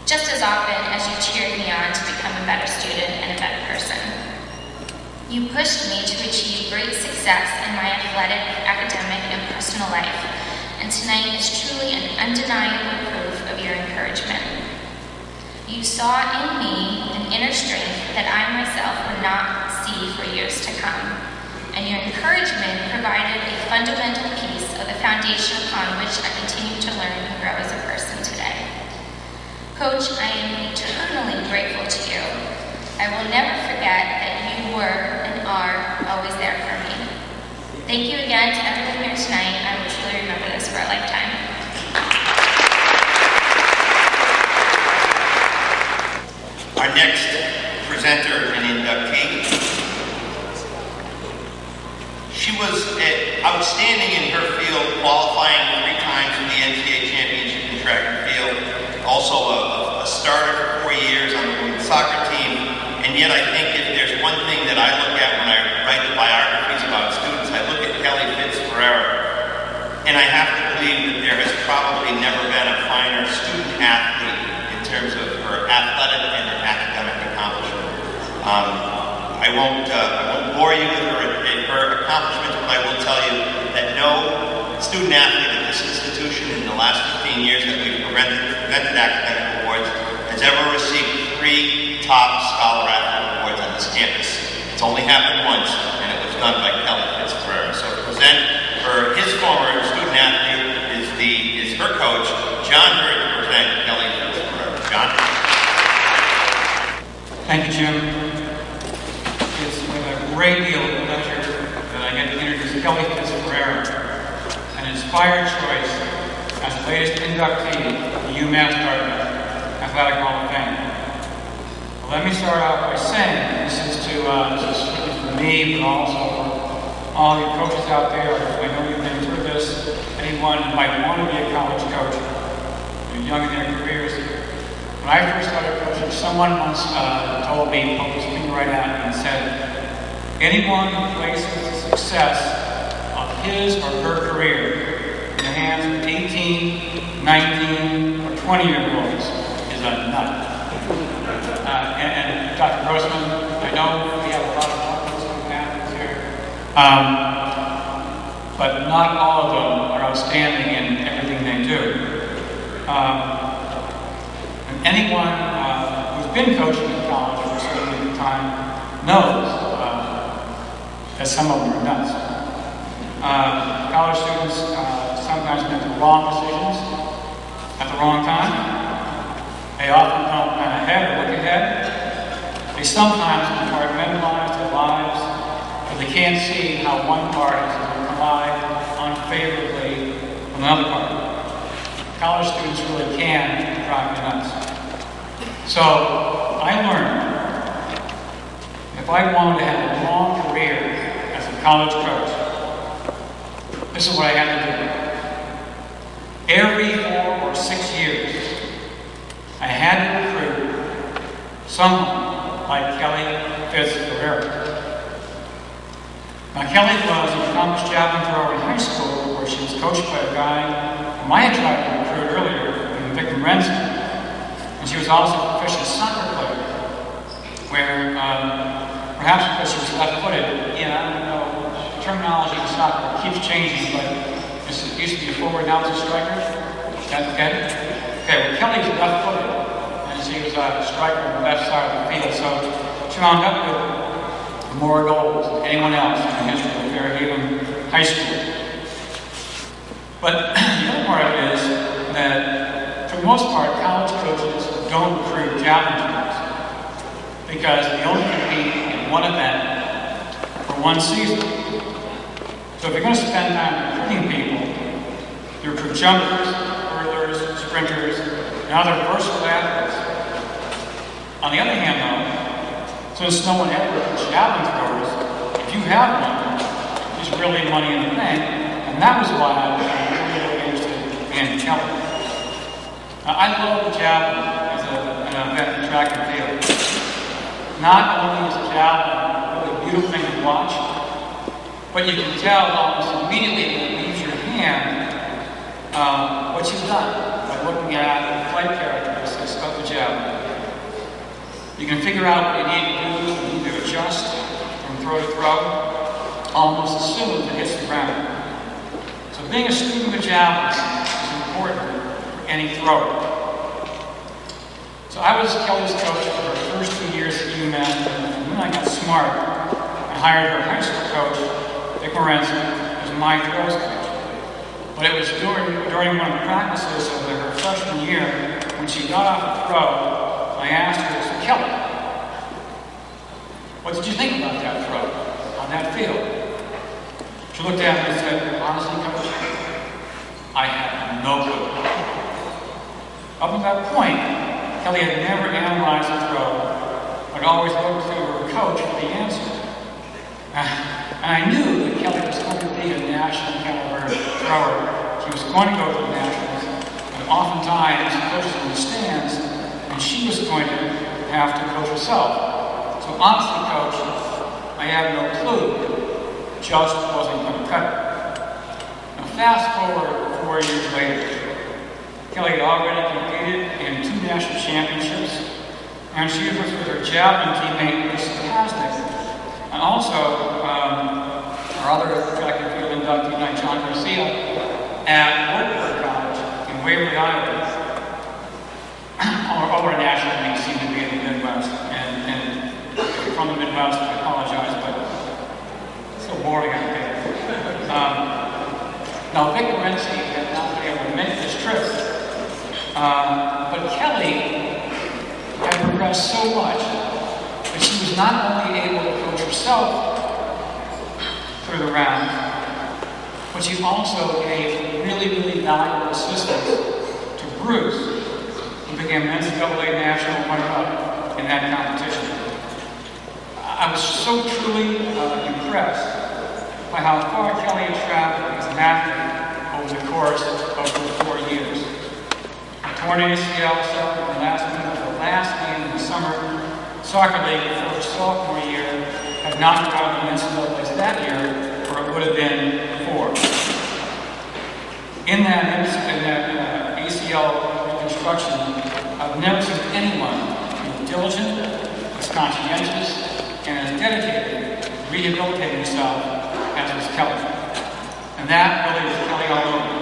Just as often as you cheered me on to become a better student and a better person. You pushed me to achieve great success in my athletic, academic, and personal life, and tonight is truly an undeniable proof of your encouragement. You saw in me an inner strength that I myself would not see for years to come, and your encouragement provided a fundamental piece of the foundation upon which I continue to learn and grow as a person today. Coach, I am eternally grateful to you. I will never forget that you were and are always there for me. Thank you again to everyone here tonight. I will truly remember this for a lifetime. Our next presenter and inductee, she was outstanding in her field, qualifying 3 times in the NCAA championship in track and field, also a starter for 4 years on the women's soccer team. And yet I think if there's one thing that I look at when I write the biographies about students, I look at Kelly Fitzgerald, and I have to believe that there has probably never been a finer student athlete in terms of her athletic and her academic accomplishment. I won't bore you with her accomplishments, but I will tell you that no student athlete at this institution in the last 15 years that we've presented academic awards has ever received 3 top scholar athlete awards on this campus. It's only happened once, and it was done by Kelly Fitzgerald. So to present her, his former student athlete is her coach, John Hurd, to present Kelly Fitzgerald. John? Thank you, Jim. It's with a great deal of pleasure that I get to introduce Kelly Fitzgerald, an inspired choice as the latest inductee to the UMass Dartmouth Athletic Hall of Fame. Let me start off by saying, this is for me, but also for all you coaches out there. I know you've been through this. Anyone who might want to be a college coach, you're young in their careers. When I first started coaching, someone once told me, put his finger right at me and said, anyone who places the success of his or her career in the hands of 18, 19, or 20-year-olds is a nut. And Dr. Grossman, I know we have a lot of student athletes here, but not all of them are outstanding in everything they do. And anyone who's been coaching in college for a certain time knows that some of them are nuts. College students sometimes make the wrong decisions at the wrong time. They often don't plan ahead or look ahead. They sometimes compartmentalize their lives, but they can't see how one part is going to collide unfavorably with another part. College students really can drive me nuts. So I learned if I wanted to have a long career as a college coach, this is what I had to do. Every 4 or 6 years, I had to recruit someone like Kelly Fitzgerald. Now, Kelly was an accomplished javelin thrower in high school, where she was coached by a guy whom I had tried to recruit earlier, named Victor Renzi. And she was also a proficient soccer player, where perhaps because she was left-footed, I don't know, terminology in soccer keeps changing, but it used to be a forward, now it's a striker. Is that okay? Okay, well, Kelly was left-footed, and she was a striker on the left side of the field, so she wound up with more goals than anyone else in the history of Fairhaven High School. But the other part of it is, that, for the most part, college coaches don't recruit javelin throwers because they only compete in one event for one season. So if you're going to spend time recruiting people, you recruit jumpers, hurlers, sprinters, and other versatile athletes. On the other hand, though, since no one ever recruits javelin throwers, if you have one, there's really money in the bank, and that was why I was really interested in Kelly. Now, I love the javelin as an event in track and field. Not only is the javelin a really beautiful thing to watch, but you can tell almost immediately when it leaves your hand what you've done by looking at the flight characteristics of the javelin. You can figure out what you need to do, you need to adjust from throw to throw, almost as soon as it hits the ground. So being a student of javelin is important for any thrower. So I was Kelly's coach for her first 2 years at UMass, and when I got smart, I hired her high school coach, Dick Morency, as my throws coach. But it was during one of the practices of her freshman year, when she got off a throw, I asked her, so Kelly, what did you think about that throw on that field? She looked at me and said, honestly, coach, I have no clue. Up to that point, Kelly had never analyzed a throw, but always looked to her coach for the answer. And I knew that Kelly was going to be a national caliber thrower. She was going to go to the nationals, and oftentimes coaches in the stands, and she was going to have to coach herself. So honestly, coach, I have no clue. Just wasn't going to cut it. Now fast forward 4 years later. Kelly had already competed in 2 national championships, and she was with her javelin teammate, Lisa Pasnick, and also our other track and field inductee, John Corsair, at Wartburg College in Waverly, Iowa. Over a national meet seemed to be in the Midwest, and from the Midwest, I apologize, but it's so boring out there. Now, Vic Morency had not been able to make this trip, but Kelly had progressed so much that she was not only able to coach herself through the rounds, but she also gave really valuable assistance to Bruce, who became an NCAA national runner-up in that competition. I was so truly impressed by how far Kelly had traveled as an athlete over the course of her 4 years. A torn ACL suffered in the last game of the summer soccer league before her sophomore year had not gone to the NCAAs that year, or it would have been before. In that ACL reconstruction, I've never seen anyone as diligent, as conscientious, and as dedicated to rehabilitating himself as was Kelly. And that really was Kelly all over.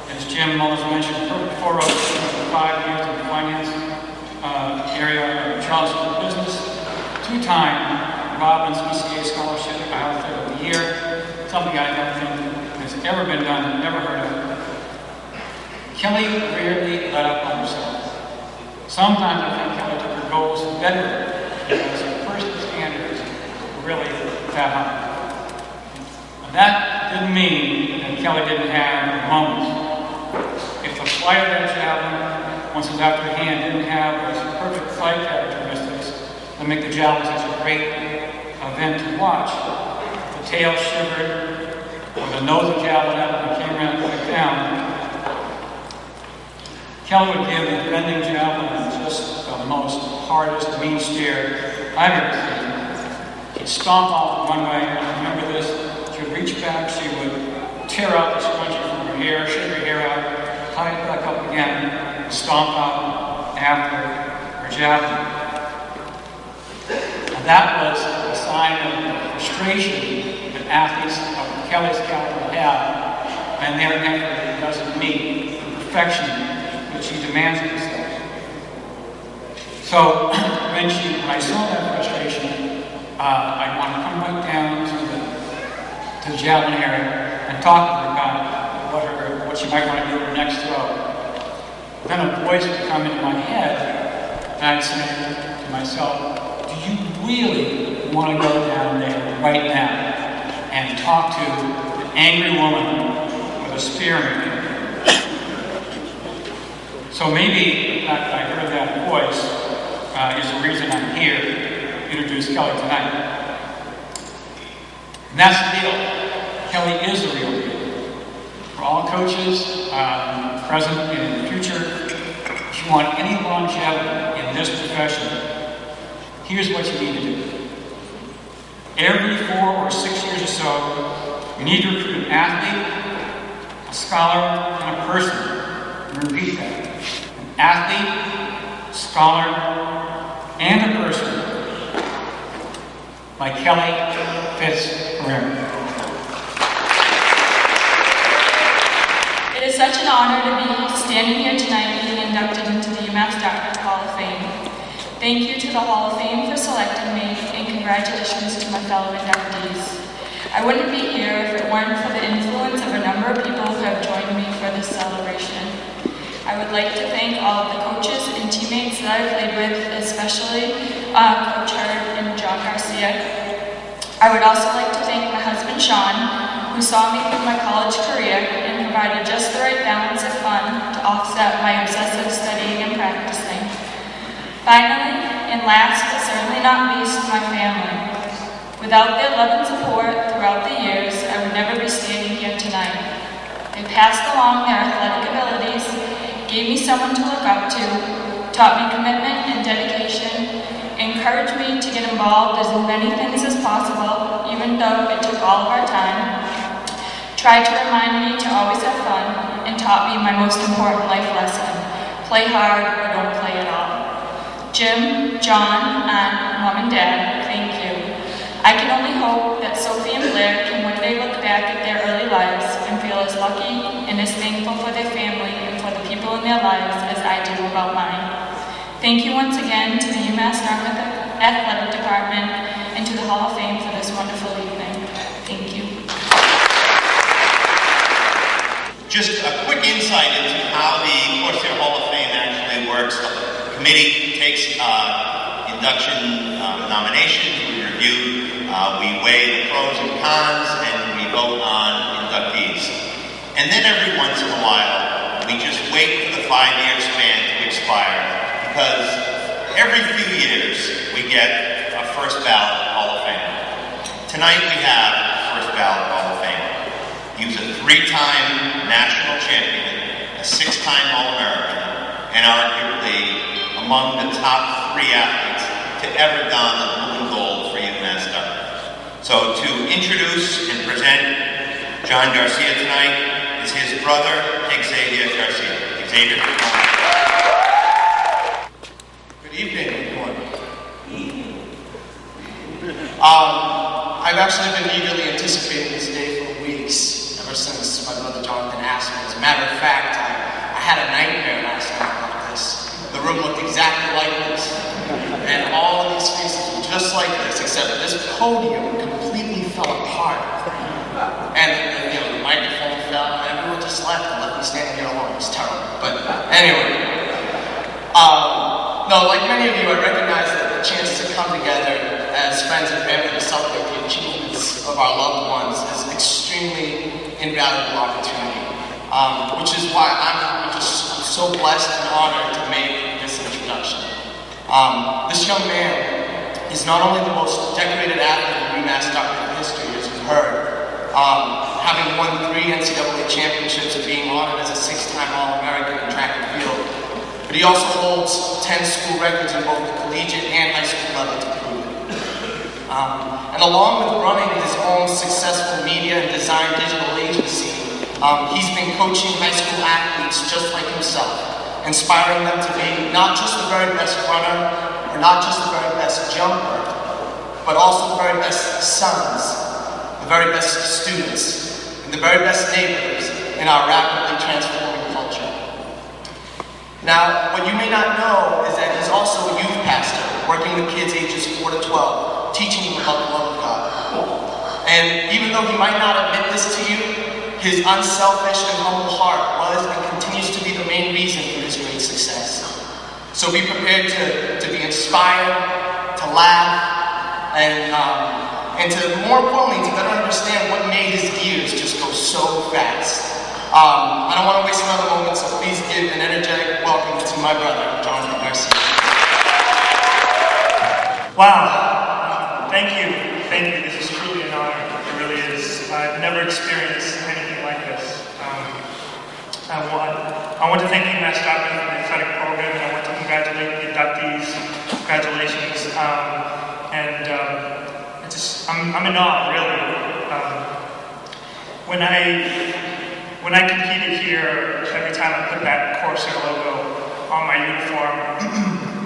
As Jim Mullins mentioned, before I was 5 years in the finance area of Charles School of Business, 2-time Robbins BCA Scholarship Athlete of the Year, something I don't think has ever been done, never heard of. Kelly rarely let up on herself. Sometimes I think Kelly took her goals better because her personal standards were really that high. Now, that didn't mean that Kelly didn't have moments. If the flight of that javelin, once it's out of her hand, didn't have those perfect flight characteristics that make the javelin such a great event to watch, the tail shivered, or the nose of the javelin up and came around and went down, Kelly would give the bending javelin just the most hardest mean stare I've ever seen. She'd stomp off the runway, and I remember this. She would reach back, she would tear out the scrunchie from her hair, shake her hair out, tie it back up again, and stomp out after her javelin. And that was a sign of frustration that athletes of Kelly's caliber have, and their effort doesn't meet the perfection that she demands of herself. So when I saw that frustration, I wanted to come right down to the javelin area and talk to her about what she might want to do in her next throw. then a voice would come into my head, and I'd say to myself, do you really want to go down there right now and talk to an angry woman with a spear in her hand? So maybe I heard that voice is the reason I'm here to introduce Kelly tonight. And that's the deal. Kelly is the real deal. For all coaches, present and in the future, if you want any longevity in this profession, here's what you need to do. Every 4 or 6 years or so, you need to recruit an athlete, a scholar, and a person. Repeat that. An athlete, scholar, and a person. Like Kelly fits forever. It is such an honor to be standing here tonight being inducted into the UMass Dartmouth Hall of Fame. Thank you to the Hall of Fame for selecting me, and congratulations to my fellow inductees. I wouldn't be here if it weren't for the influence of a number of people who have joined me for this celebration. I would like to thank all of the coaches and teammates that I played with, especially Coach Hurd and John Garcia. I would also like to thank my husband, Sean, who saw me through my college career and provided just the right balance of fun to offset my obsessive studying and practicing. Finally, and last but certainly not least, my family. Without their love and support throughout the years, I would never be standing here tonight. They passed along their athletic abilities, gave me someone to look up to, taught me commitment and dedication, encouraged me to get involved as in many things as possible, even though it took all of our time, tried to remind me to always have fun, and taught me my most important life lesson: play hard or don't play at all. Jim, John, and Mom and Dad, thank you. I can only hope that Sophie and Blair can one day look back at their early lives and feel as lucky and as thankful for their family and for the people in their lives as I do about mine. Thank you once again to the UMass Dartmouth Athletic Department and to the Hall of Fame for this wonderful evening. Thank you. Just a quick insight into how the Corsair Hall of Fame actually works. The committee takes induction nominations, we review, we weigh the pros and cons, and we vote on inductees. And then every once in a while, we just wait for the 5-year span to expire, because every few years we get a first ballot Hall of Fame. Tonight we have a first ballot Hall of Fame. He was a 3-time national champion, a 6-time All-American, and arguably among the top 3 athletes to ever don the blue and gold for UMass Dartmouth. So to introduce and present John Garcia tonight is his brother, Xavier Garcia. Xavier. Good evening, everyone. I've actually been eagerly anticipating this day for weeks, ever since my brother Jonathan asked me. As a matter of fact, I had a nightmare last night about this. The room looked exactly like this, and all of these faces were just like this, except this podium completely fell apart. And the microphone fell, and everyone just left and left me standing here alone. It was terrible. But anyway, no, like many of you, I recognize that the chances to come together as friends and family to celebrate the achievements of our loved ones is an extremely invaluable opportunity, which is why I'm just so blessed and honored to make this introduction. This young man is not only the most decorated athlete in UMass Dartmouth history, as you've heard, having won 3 NCAA championships and being honored as a 6-time All-American in track and field, but he also holds 10 school records in both the collegiate and high school level to prove it. And along with running his own successful media and design digital agency, he's been coaching high school athletes just like himself, inspiring them to be not just the very best runner, or not just the very best jumper, but also the very best sons, the very best students, and the very best neighbors in our rapidly transforming culture. Now, what you may not know is that he's also a youth pastor, working with kids ages 4 to 12, teaching them about the love of God. And even though he might not admit this to you, his unselfish and humble heart was and continues to be the main reason for his great success. So be prepared to be inspired, to laugh, and to, more importantly, to better understand what made his gears just go so fast. I don't want to waste another moment, so please give an energetic welcome to my brother, Jonathan Garcia. Wow, thank you. This is truly an honor. It really is. I've never experienced anything like this. I want to thank you, Matt Stockman, for the athletic program, and I want to congratulate the inductees. Congratulations. I'm in awe, really. When I competed here, every time I put that Corsair logo on my uniform,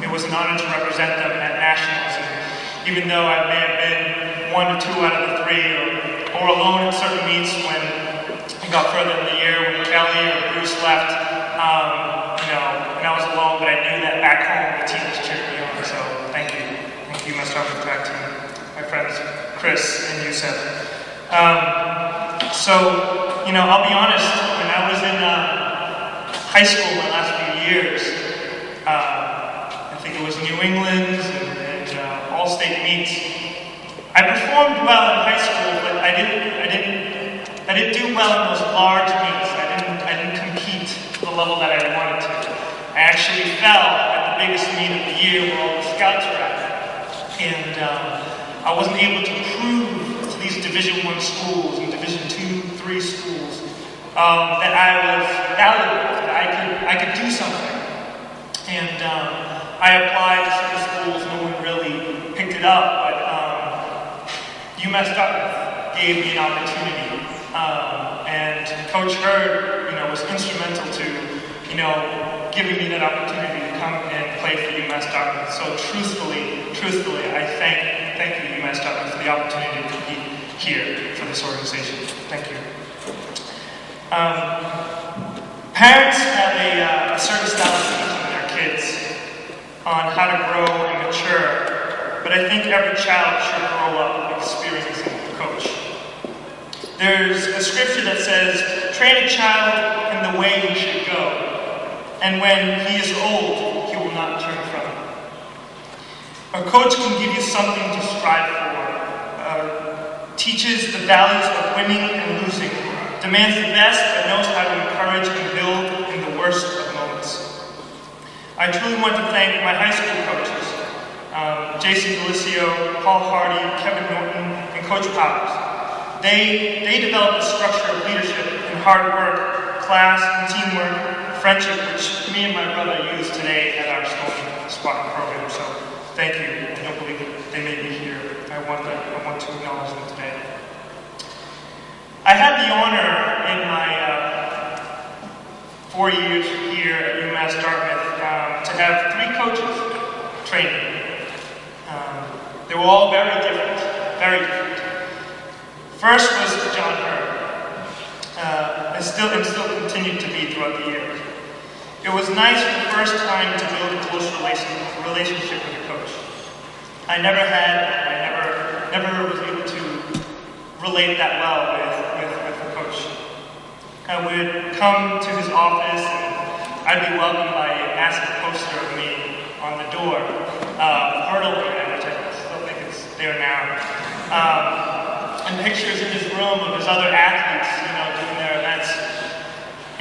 it was an honor to represent them at nationals. And even though I may have been 1 or 2 out of the 3, or alone at certain meets when I got further in the year, when Kelly or Bruce left, and I was alone, but I knew that back home the team was cheering me on. So thank you, my Starbucks track team, my friends Chris and Yusef. I'll be honest. When I was in high school, my last few years, I think it was New England and all-state meets. I performed well in high school, but I didn't do well in those large meets. I didn't compete to the level that I wanted to. I actually fell at the biggest meet of the year where all the scouts were at. And I wasn't able to prove to these Division I schools and Division II, III schools that I was valuable, that I could do something. And I applied to some schools, no one really picked it up, but UMass Dartmouth gave me an opportunity. And Coach Hurd, was instrumental to, giving me that opportunity to come and play for UMass Dartmouth. So truthfully, I thank you, UMass Dartmouth, for the opportunity to be here for this organization. Thank you. Parents have a certain style of teaching their kids on how to grow and mature, but I think every child should grow up experiencing a coach. There's a scripture that says, train a child in the way he should go, and when he is old, he will not turn from it. A coach can give you something to strive for, teaches the values of winning and losing, demands the best but knows how to encourage and build in the worst of moments. I truly want to thank my high school coaches, Jason Delicio, Paul Hardy, Kevin Norton, and Coach Powers. They developed a structure of leadership and hard work, class and teamwork, friendship, which me and my brother use today at our Spartan program. So thank you. I don't believe that they may be here. I want to acknowledge them today. I had the honor in my 4 years here at UMass Dartmouth to have 3 coaches training. They were all very different, very different. First was John Hurd, and still continued to be throughout the years. It was nice for the first time to build a close relationship with a coach. I never was able to relate that well with a coach. I would come to his office and I'd be welcomed by a massive poster of me on the door, hurdle man, which I still think is there now. And pictures in his room of his other athletes, doing their events.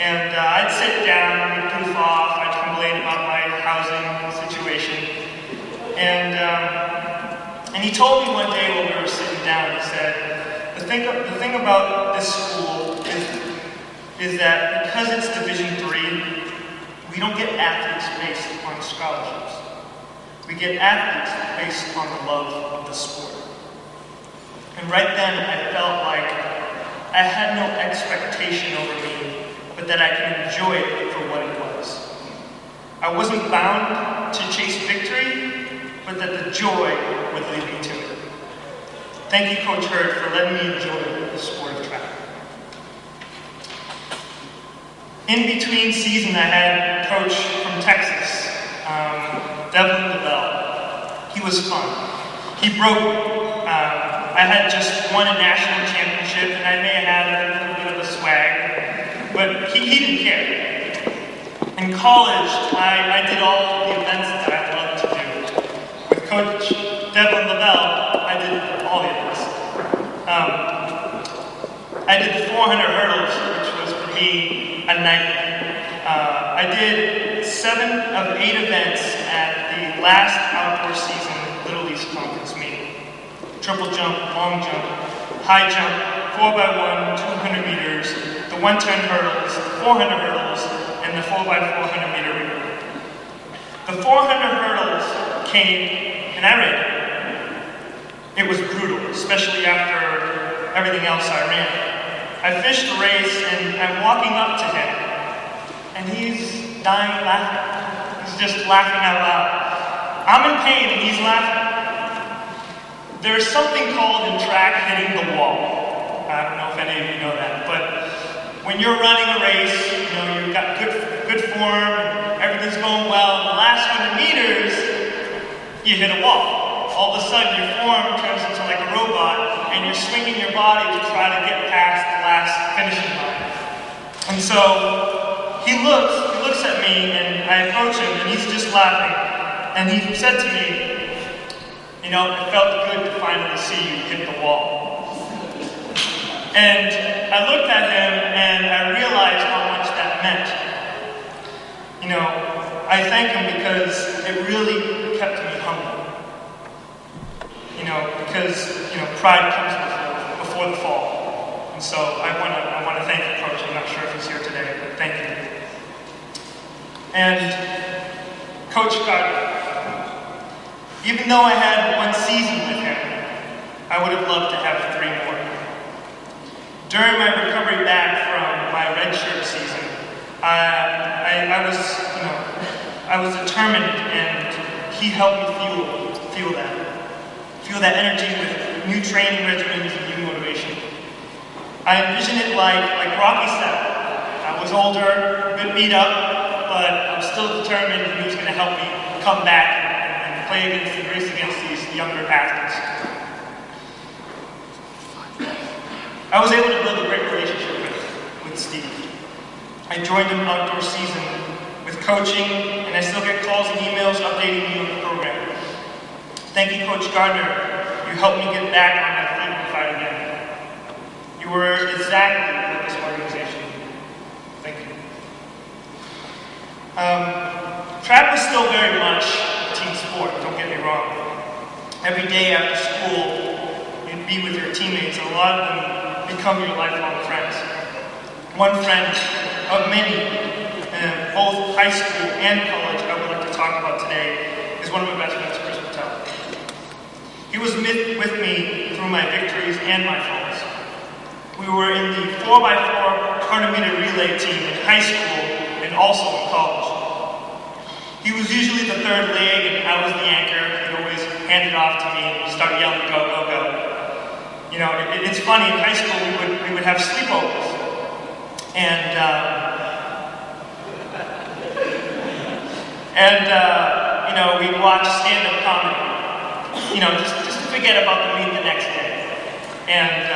And I'd sit down, I'd goof off, I'd complain about my housing situation. And he told me one day when we were sitting down, he said, the thing about this school is that because it's Division III, we don't get athletes based on scholarships. We get athletes based on the love of the sport. And right then, I felt like I had no expectation over me, but that I could enjoy it for what it was. I wasn't bound to chase victory, but that the joy would lead me to it. Thank you, Coach Hurd, for letting me enjoy the sport of track. In between season, I had a coach from Texas, Devlin DeBell. He was fun. He broke me. I had just won a national championship, and I may have had a little bit of a swag, but he didn't care. In college, I did all the events that I loved to do. With Coach Devlin Lavelle, I did all the events. I did the 400 hurdles, which was for me a nightmare. I did 7 of 8 events at the last outdoor season Little East Conference meeting. Triple jump, long jump, high jump, 4x1, 200 meters, the 110 hurdles, 400 hurdles, and the 4x400 meter relay. The 400 hurdles came, and I ran it. It was brutal, especially after everything else I ran. I finished the race, and I'm walking up to him, and he's dying laughing. He's just laughing out loud. I'm in pain, and he's laughing. There's something called in track hitting the wall. I don't know if any of you know that, but when you're running a race, you know, you've got good form, and everything's going well. In the last 100 meters, you hit a wall. All of a sudden, your form turns into like a robot, and you're swinging your body to try to get past the last finishing line. And so he looks at me, and I approach him, and he's just laughing. And he said to me, you know, it felt good to finally see you hit the wall. And I looked at him, and I realized how much that meant. You know, I thank him because it really kept me humble. You know, because, you know, pride comes before the fall. And so I want to thank you, Coach. I'm not sure if he's here today, but thank you. And Coach Gardner, even though I had 1 season with him, I would have loved to have 3 more. During my recovery back from my redshirt season, I was determined, and he helped me feel that energy with new training regimens and new motivation. I envisioned it like Rocky said. I was older, a bit beat up, but I'm still determined he was going to help me come back and play against and race against these younger athletes. I was able to build a great relationship with Steve. I joined him outdoor season with coaching, and I still get calls and emails updating me on the program. Thank you, Coach Gardner. You helped me get back on my feet and fight again. You were exactly what this organization needed. Thank you. Track was still very much a team sport, don't get me wrong. Every day after school, you'd be with your teammates, and a lot of them become your lifelong friends. One friend of many, both high school and college, I would like to talk about today, is one of my best friends, Chris. He was with me through my victories and my falls. We were in the 4x4 100-meter relay team in high school and also in college. He was usually the 3rd leg, and I was the anchor. He'd always hand it off to me and start yelling, "Go, go, go!" You know, it's funny. In high school, we would have sleepovers, and you know, we'd watch stand-up comedy. You know, just to forget about the meet the next day. And,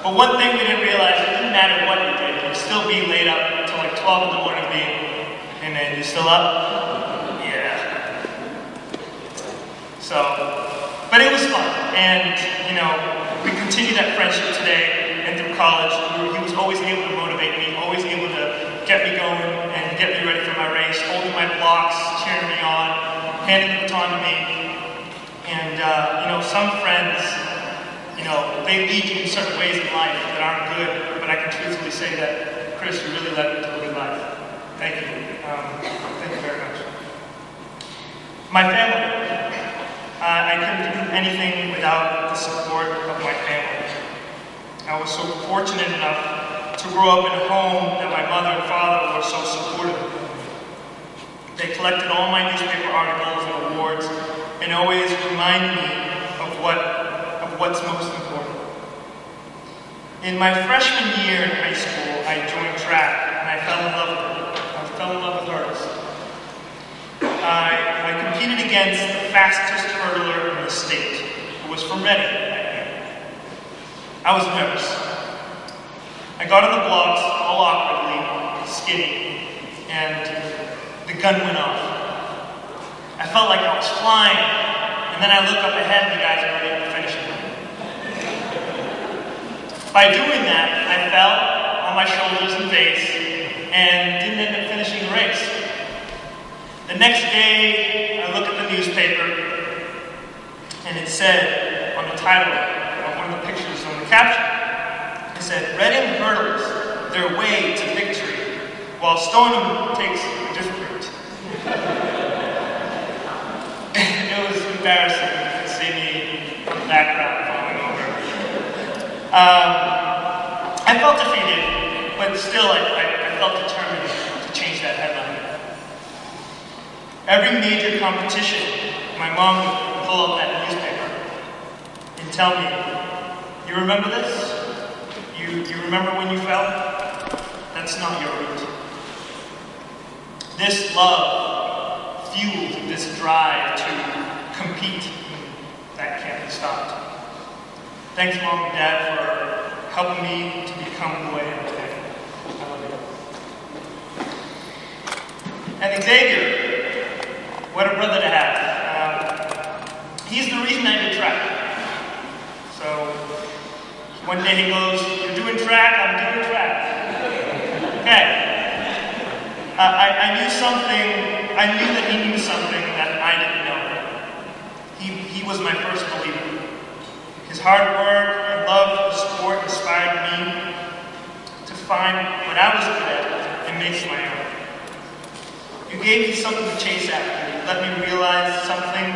but one thing we didn't realize, it didn't matter what you did. You'd still be laid up until like 12 in the morning being, "Hey man, you still up?" "Yeah." So, but it was fun. And, you know, we continue that friendship today and through college. He was always able to motivate me, always able to get me going and get me ready for my race, holding my blocks, cheering me on, handing the baton to me. And, you know, some friends, you know, they lead you in certain ways in life that aren't good, but I can truthfully say that, Chris, you really led me to a good life. Thank you. Thank you very much. My family. I couldn't do anything without the support of my family. I was so fortunate enough to grow up in a home that my mother and father were so supportive. They collected all my newspaper articles and awards, and always remind me of what's most important. In my freshman year in high school, I joined track, and I fell in love with it. I fell in love with hurdles. I competed against the fastest hurdler in the state, who was from Reading. I was nervous. I got on the blocks all awkwardly, skinny, and the gun went off. I felt like I was flying, and then I look up ahead and the guys are already at the finishing line. By doing that, I fell on my shoulders and face and didn't end up finishing the race. The next day, I look at the newspaper, and it said on the title of one of the pictures on the caption, it said, "Reading hurdles their way to victory, while Stoneham takes a different route." It was embarrassing. You could see me in the background falling over. I felt defeated, but still I felt determined to change that headline. Every major competition, my mom would pull up that newspaper and tell me, "You remember this? You remember when you fell? That's not your route." This love fueled this drive to compete. That can't be stopped. Thanks, Mom and Dad, for helping me to become who I am today. I love you. And Xavier, what a brother to have. He's the reason I did track. So one day he goes, "You're doing track, I'm doing track." Okay. I knew that he knew something that I didn't know. He was my first believer. His hard work and love for the sport inspired me to find what I was good at and make it my own. You gave me something to chase after. You let me realize something.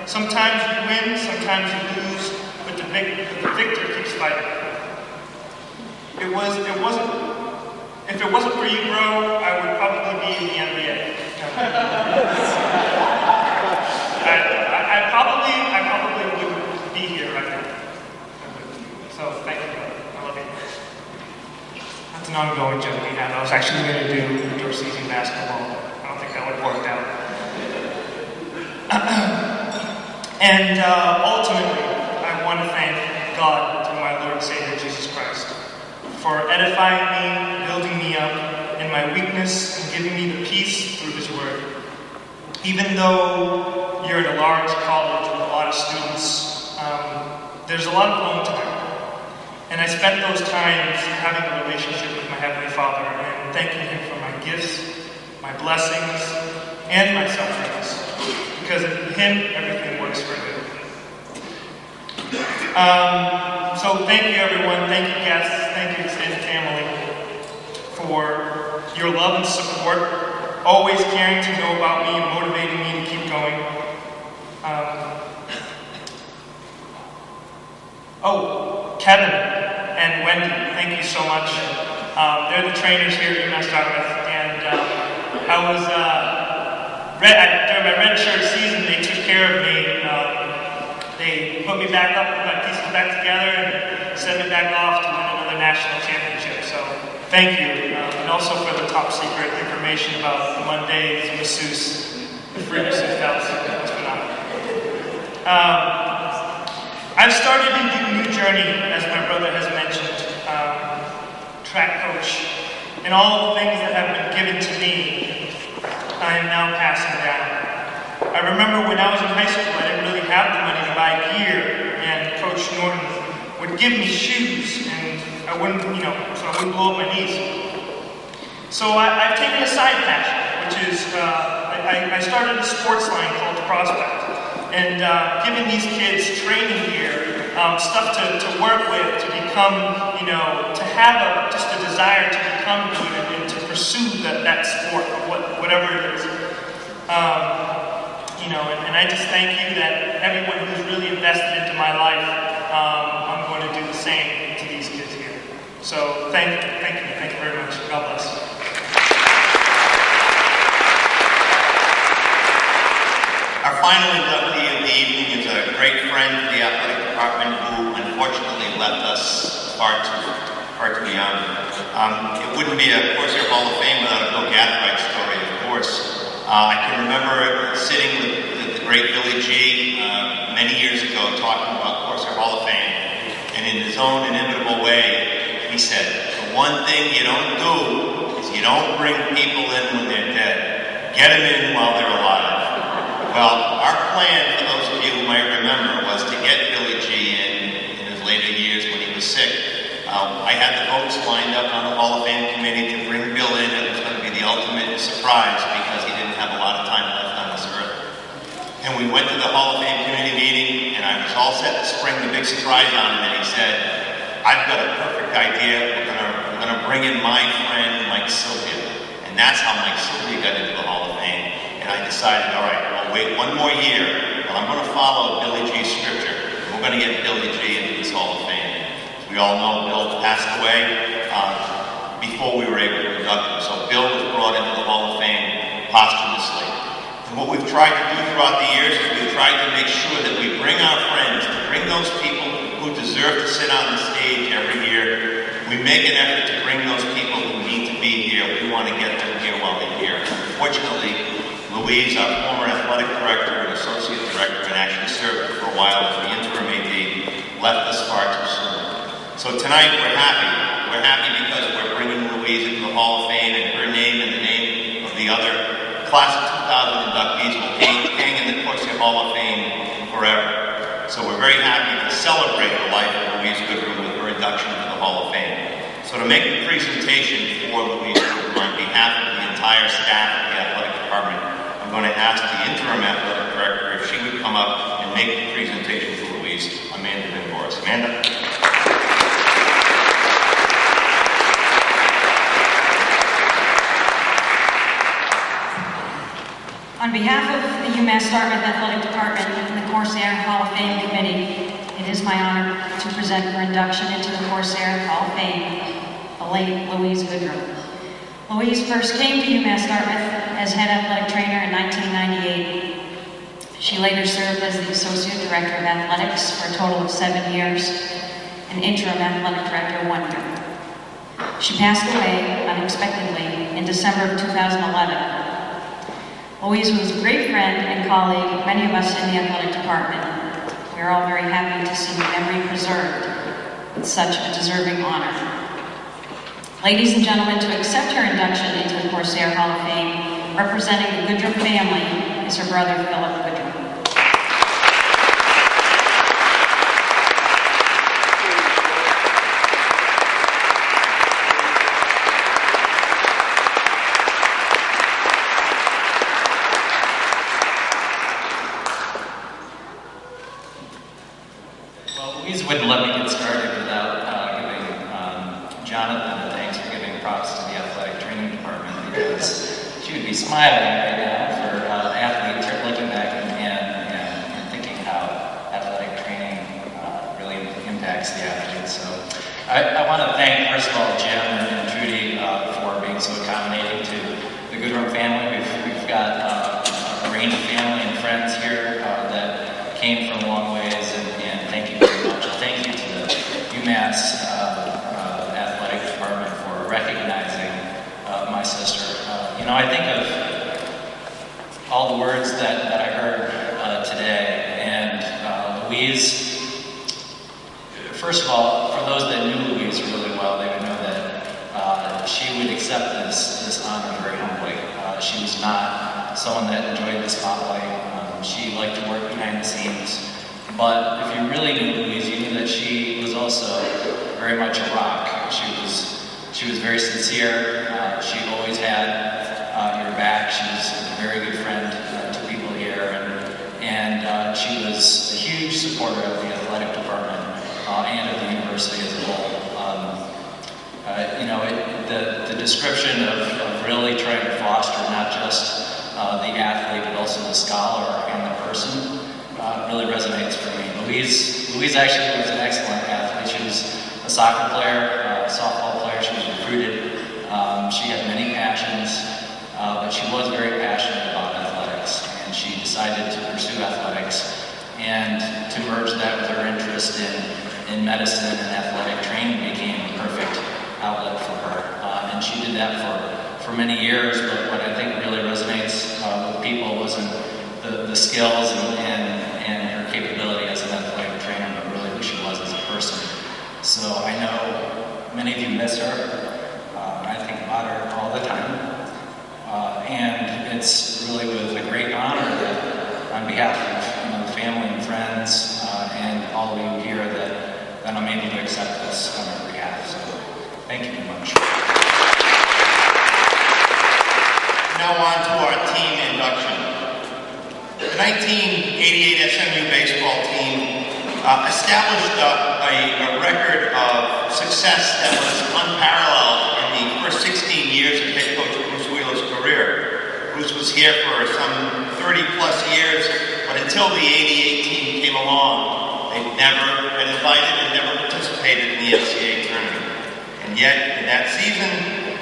Sometimes you win, sometimes you lose, but the victor keeps fighting. If it wasn't for you, bro, I would probably be in the NBA. I probably wouldn't be here right now. So thank you, bro. I love you. That's an ongoing joke we have. I was actually going to do indoor season basketball. I don't think that would have worked out. And ultimately, I want to thank God through my Lord and Savior Jesus Christ for edifying me, building me up in my weakness, and giving me the peace through His Word. Even though you're at a large college with a lot of students, there's a lot of home time. And I spent those times having a relationship with my Heavenly Father and thanking Him for my gifts, my blessings, and my sufferings. Because in Him, everything works for good. So thank you, everyone. Thank you, guests. Thank you, extended family, for your love and support, always caring to know about me and motivating me to keep going. Kevin and Wendy, thank you so much. They're the trainers here at UMass Dartmouth, and I was during my redshirt season, they took care of me. They put me back up, put my pieces back together, and sent me back off to win another national championship. So thank you, and also for the top secret information about the Monday's masseuse, the free masseuse. That was phenomenal. I've started a new journey, as my brother has mentioned, track coach, and all the things that have been given to me, I am now passing down. I remember when I was in high school, I didn't really have the money to buy gear, and Coach Norton would give me shoes, and I wouldn't blow up my knees. So I've taken a side passion, which is, I started a sports line called Prospect, and giving these kids training gear, stuff to work with, to become, to have just a desire to become good and to pursue that sport, whatever it is. And I just thank you that everyone who's really invested into my life, I'm going to do the same to these kids here. So thank you very much. God bless. Our final inductee of the evening is a great friend of the athletic department who unfortunately left us far too young. It wouldn't be a Corsair Hall of Fame without a Bill Gathright story, of course. I can remember sitting with the great Billy G many years ago talking about Corsair Hall of Fame, and in his own inimitable way, he said, "The one thing you don't do is you don't bring people in when they're dead. Get them in while they're alive. Well, our plan, for those of you who might remember, was to get Billy G in his later years when he was sick. I had the votes lined up on the Hall of Fame committee to bring Bill in. It was going to be the ultimate surprise because he didn't have a lot of time left on this earth. And we went to the Hall of Fame committee meeting, and I was all set to spring the big surprise on him, and he said, I've got a perfect idea. We're gonna bring in my friend, Mike Sylvia. And that's how Mike Sylvia got into the Hall of Fame. And I decided, all right, I'll wait one more year, but I'm gonna follow Billy G's scripture. And we're gonna get Billy G into this Hall of Fame. As we all know, Bill passed away before we were able to induct him. So Bill was brought into the Hall of Fame posthumously. And what we've tried to do throughout the years is we've tried to make sure that we bring our friends, to bring those people who deserve to sit on the stage every year. We make an effort to bring those people who need to be here. We want to get them here while they're here. Unfortunately, Louise, our former athletic director and associate director, and actually served for a while as the interim AD, left us far too soon. So tonight we're happy. We're happy because we're bringing Louise into the Hall of Fame, and her name and the name of the other class of 2000 inductees will hang in the Corsair Hall of Fame forever. So we're very happy to celebrate the life of Louise Goodrum with her induction to the Hall of Fame. So to make the presentation for Louise Goodrum on behalf of the entire staff of the athletic department, I'm going to ask the interim athletic director if she would come up and make the presentation for Louise, Amanda Vinboris. Amanda? On behalf of the UMass Dartmouth Athletic Department and the Corsair Hall of Fame Committee, it is my honor to present for induction into the Corsair Hall of Fame, the late Louise Goodrum. Louise first came to UMass Dartmouth as head athletic trainer in 1998. She later served as the Associate Director of Athletics for a total of 7 years and Interim Athletic Director 1 year. She passed away unexpectedly in December of 2011. Louise was a great friend and colleague of many of us in the athletic department. We are all very happy to see her memory preserved with such a deserving honor. Ladies and gentlemen, to accept her induction into the Corsair Hall of Fame, representing the Goodrum family, is her brother, Philip Goodrum. Louise wouldn't let me get started without giving Jonathan the thanks for giving props to the athletic training department, because she would be smiling right now for athletes looking back and thinking how athletic training really impacts the athletes. So I want to thank, first of all, Jim and Trudy for being so accommodating to the Goodrum family. We've got a range of family and friends here that came from long ways, and thank you very much. Thank you to the UMass Athletic Department for recognizing my sister. You know, I think of all the words that I heard today, and Louise, first of all, for those that knew Louise really well, they would know that she would accept this honor very humbly. She was not someone that enjoyed the spotlight. She liked to work behind the scenes. But if you really knew Louise, you knew that she was also very much a rock. She was very sincere. She always had your back. She was a very good friend to people here, and she was a huge supporter of the athletic department and of the university as a whole. You know, the description of really trying to foster not just the athlete, but also the scholar and the person really resonates for me. Louise actually was an excellent athlete. She was a soccer player, a softball player. She was recruited. She had many passions, but she was very passionate about athletics, and she decided to pursue athletics and to merge that with her interest in medicine and athletic training became a perfect outlet for her. And she did that for many years, but what I think really resonates with people wasn't the skills and her capability as an athletic trainer, but really who she was as a person. So I know many of you miss her. I think about her all the really was a great honor that, on behalf of the family and friends and all of you here, that I'm able to accept this on our behalf. So thank you very much. Now on to our team induction. The 1988 SMU baseball team established a record of success that was unparalleled in the first 16 years of head coach Bruce Wheeler's career. Bruce was here for some 30 plus years, but until the 88 team came along, they'd never been invited and never participated in the NCAA tournament. And yet, in that season,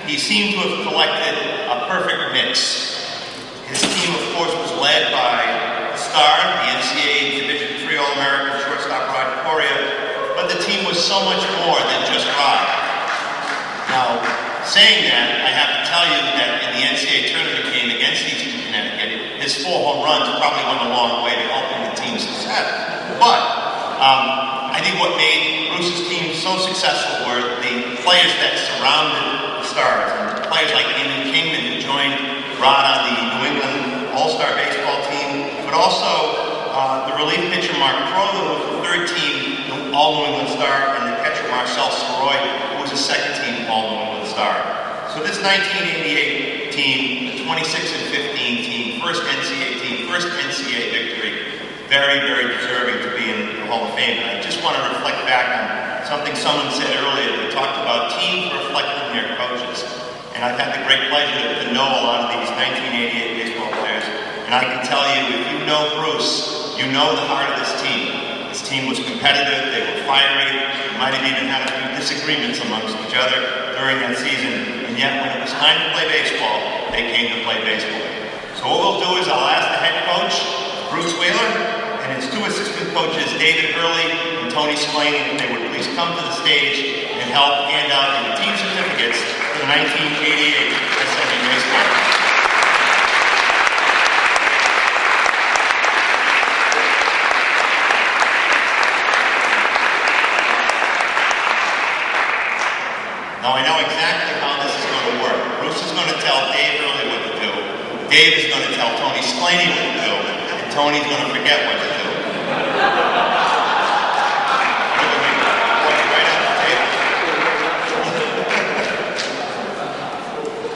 he seemed to have collected a perfect mix. His team, of course, was led by the star, the NCAA Division III All-American shortstop Rod Corsair, but the team was so much more than just Rod. Now, saying that, I have to tell you that in the NCAA tournament game against Eastern Connecticut, his 4 home runs probably went a long way to helping the team's success. But I think what made Bruce's team so successful were the players that surrounded the stars, and players like Eamon Kingman, who joined Rod on the New England All-Star baseball team, but also the relief pitcher Mark Crow, who was the 3rd team All-New England Star, and the catcher Marcel Soroy, who was a 2nd team All-New England Star. So this 1988 team, the 26-15 team, first NCAA team, first NCAA victory, very, very deserving to be in the Hall of Fame. And I just want to reflect back on something someone said earlier. We talked about teams reflecting their coaches. And I've had the great pleasure to know a lot of these 1988 baseball players. And I can tell you, if you know Bruce, you know the heart of this team. This team was competitive, they were fiery, they might have even had a few disagreements amongst each other during that season. And yet, when it was time to play baseball, they came to play baseball. So what we'll do is I'll ask the head coach, Bruce Wheeler, and his 2 assistant coaches, David Hurley and Tony Slaney, if they would please come to the stage and help hand out the team certificates for the 1988 SMU baseball team. Now I know exactly how this is going to work. Bruce is going to tell Dave Hurley what to do. Dave is going to tell Tony Slaney what to do. And Tony's going to forget what to do.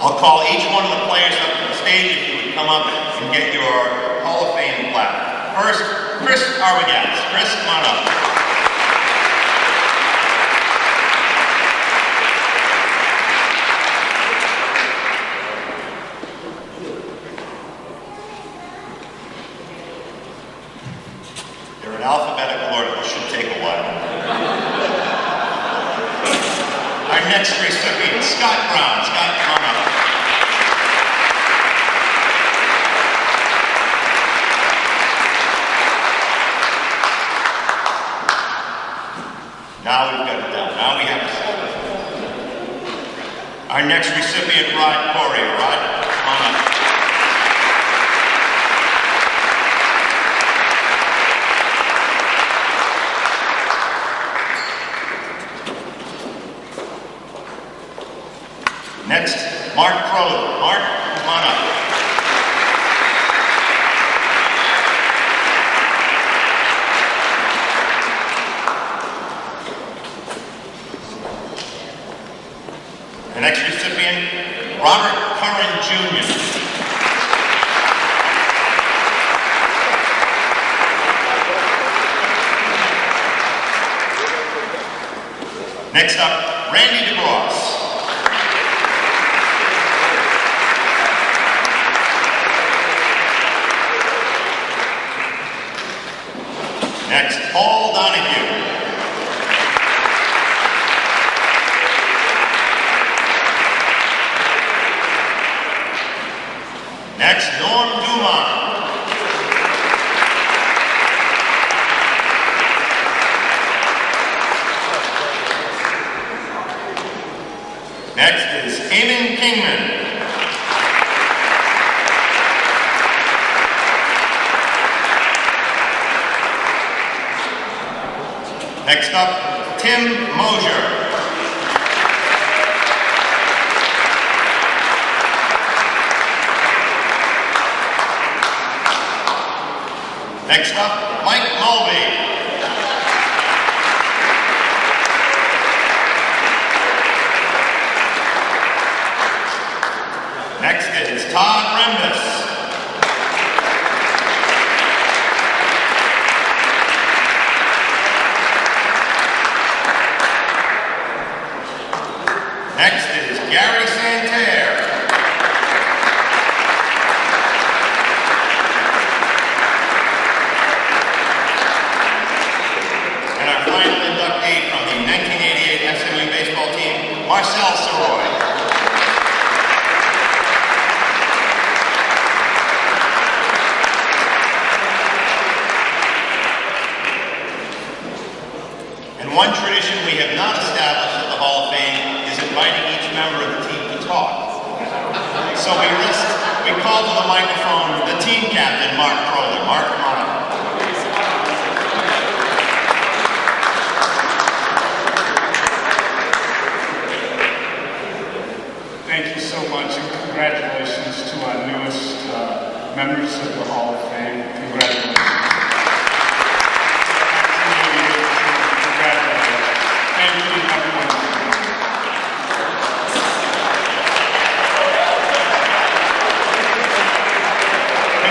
I'll call each one of the players up to the stage if you would come up and get your Hall of Fame plaque. First, Chris Arwagatz. Chris, come on up. They're in alphabetical order. It should take a while. Our next recipient, Scott Brown. Scott, come on up. Now we've got it down. Now we have it. Our next recipient, Rod Corey. Rod, come on up. Next, Mark Crow. Mark, come on up. The next recipient, Robert Curran Jr. Next up, Randy DeBross. Next, Paul Donahue. Next, Norm Dumont. Next is Eamon Kingman. Next up, Tim Mosier. Next up, Mike Mulvey. Next is Todd Rembus. Next is Gary Santerre. And our final inductee from the 1988 SMU baseball team, Marcel Soroy. And one tradition we have not established at the Hall of Fame is inviting each member of the team to talk. So we call to the microphone the team captain, Mark Proler. Mark, come on up. Thank you so much, and congratulations to our newest members of the Hall of Fame. Congratulations. Thank you, everyone.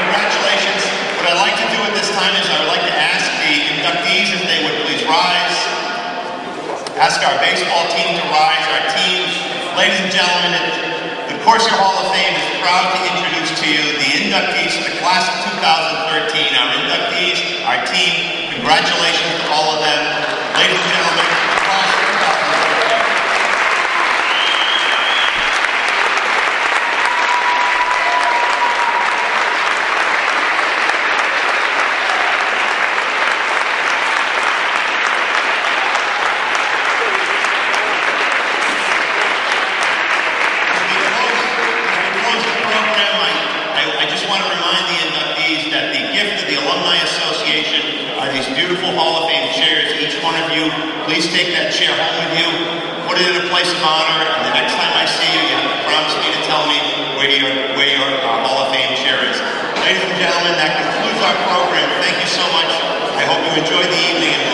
Congratulations. What I'd like to do at this time is I would like to ask the inductees if they would please rise. Ask our baseball team to rise, our teams. Ladies and gentlemen, the Corsair Hall of Fame is proud to introduce to you the inductees for the class of 2013. Our inductees, our team, congratulations to all of them. Ladies and gentlemen, class of 2013. Hall of Fame chairs. Each one of you, please take that chair home with you, put it in a place of honor, and the next time I see you, you have to promise me to tell me where your Hall of Fame chair is. Ladies and gentlemen, that concludes our program. Thank you so much. I hope you enjoyed the evening.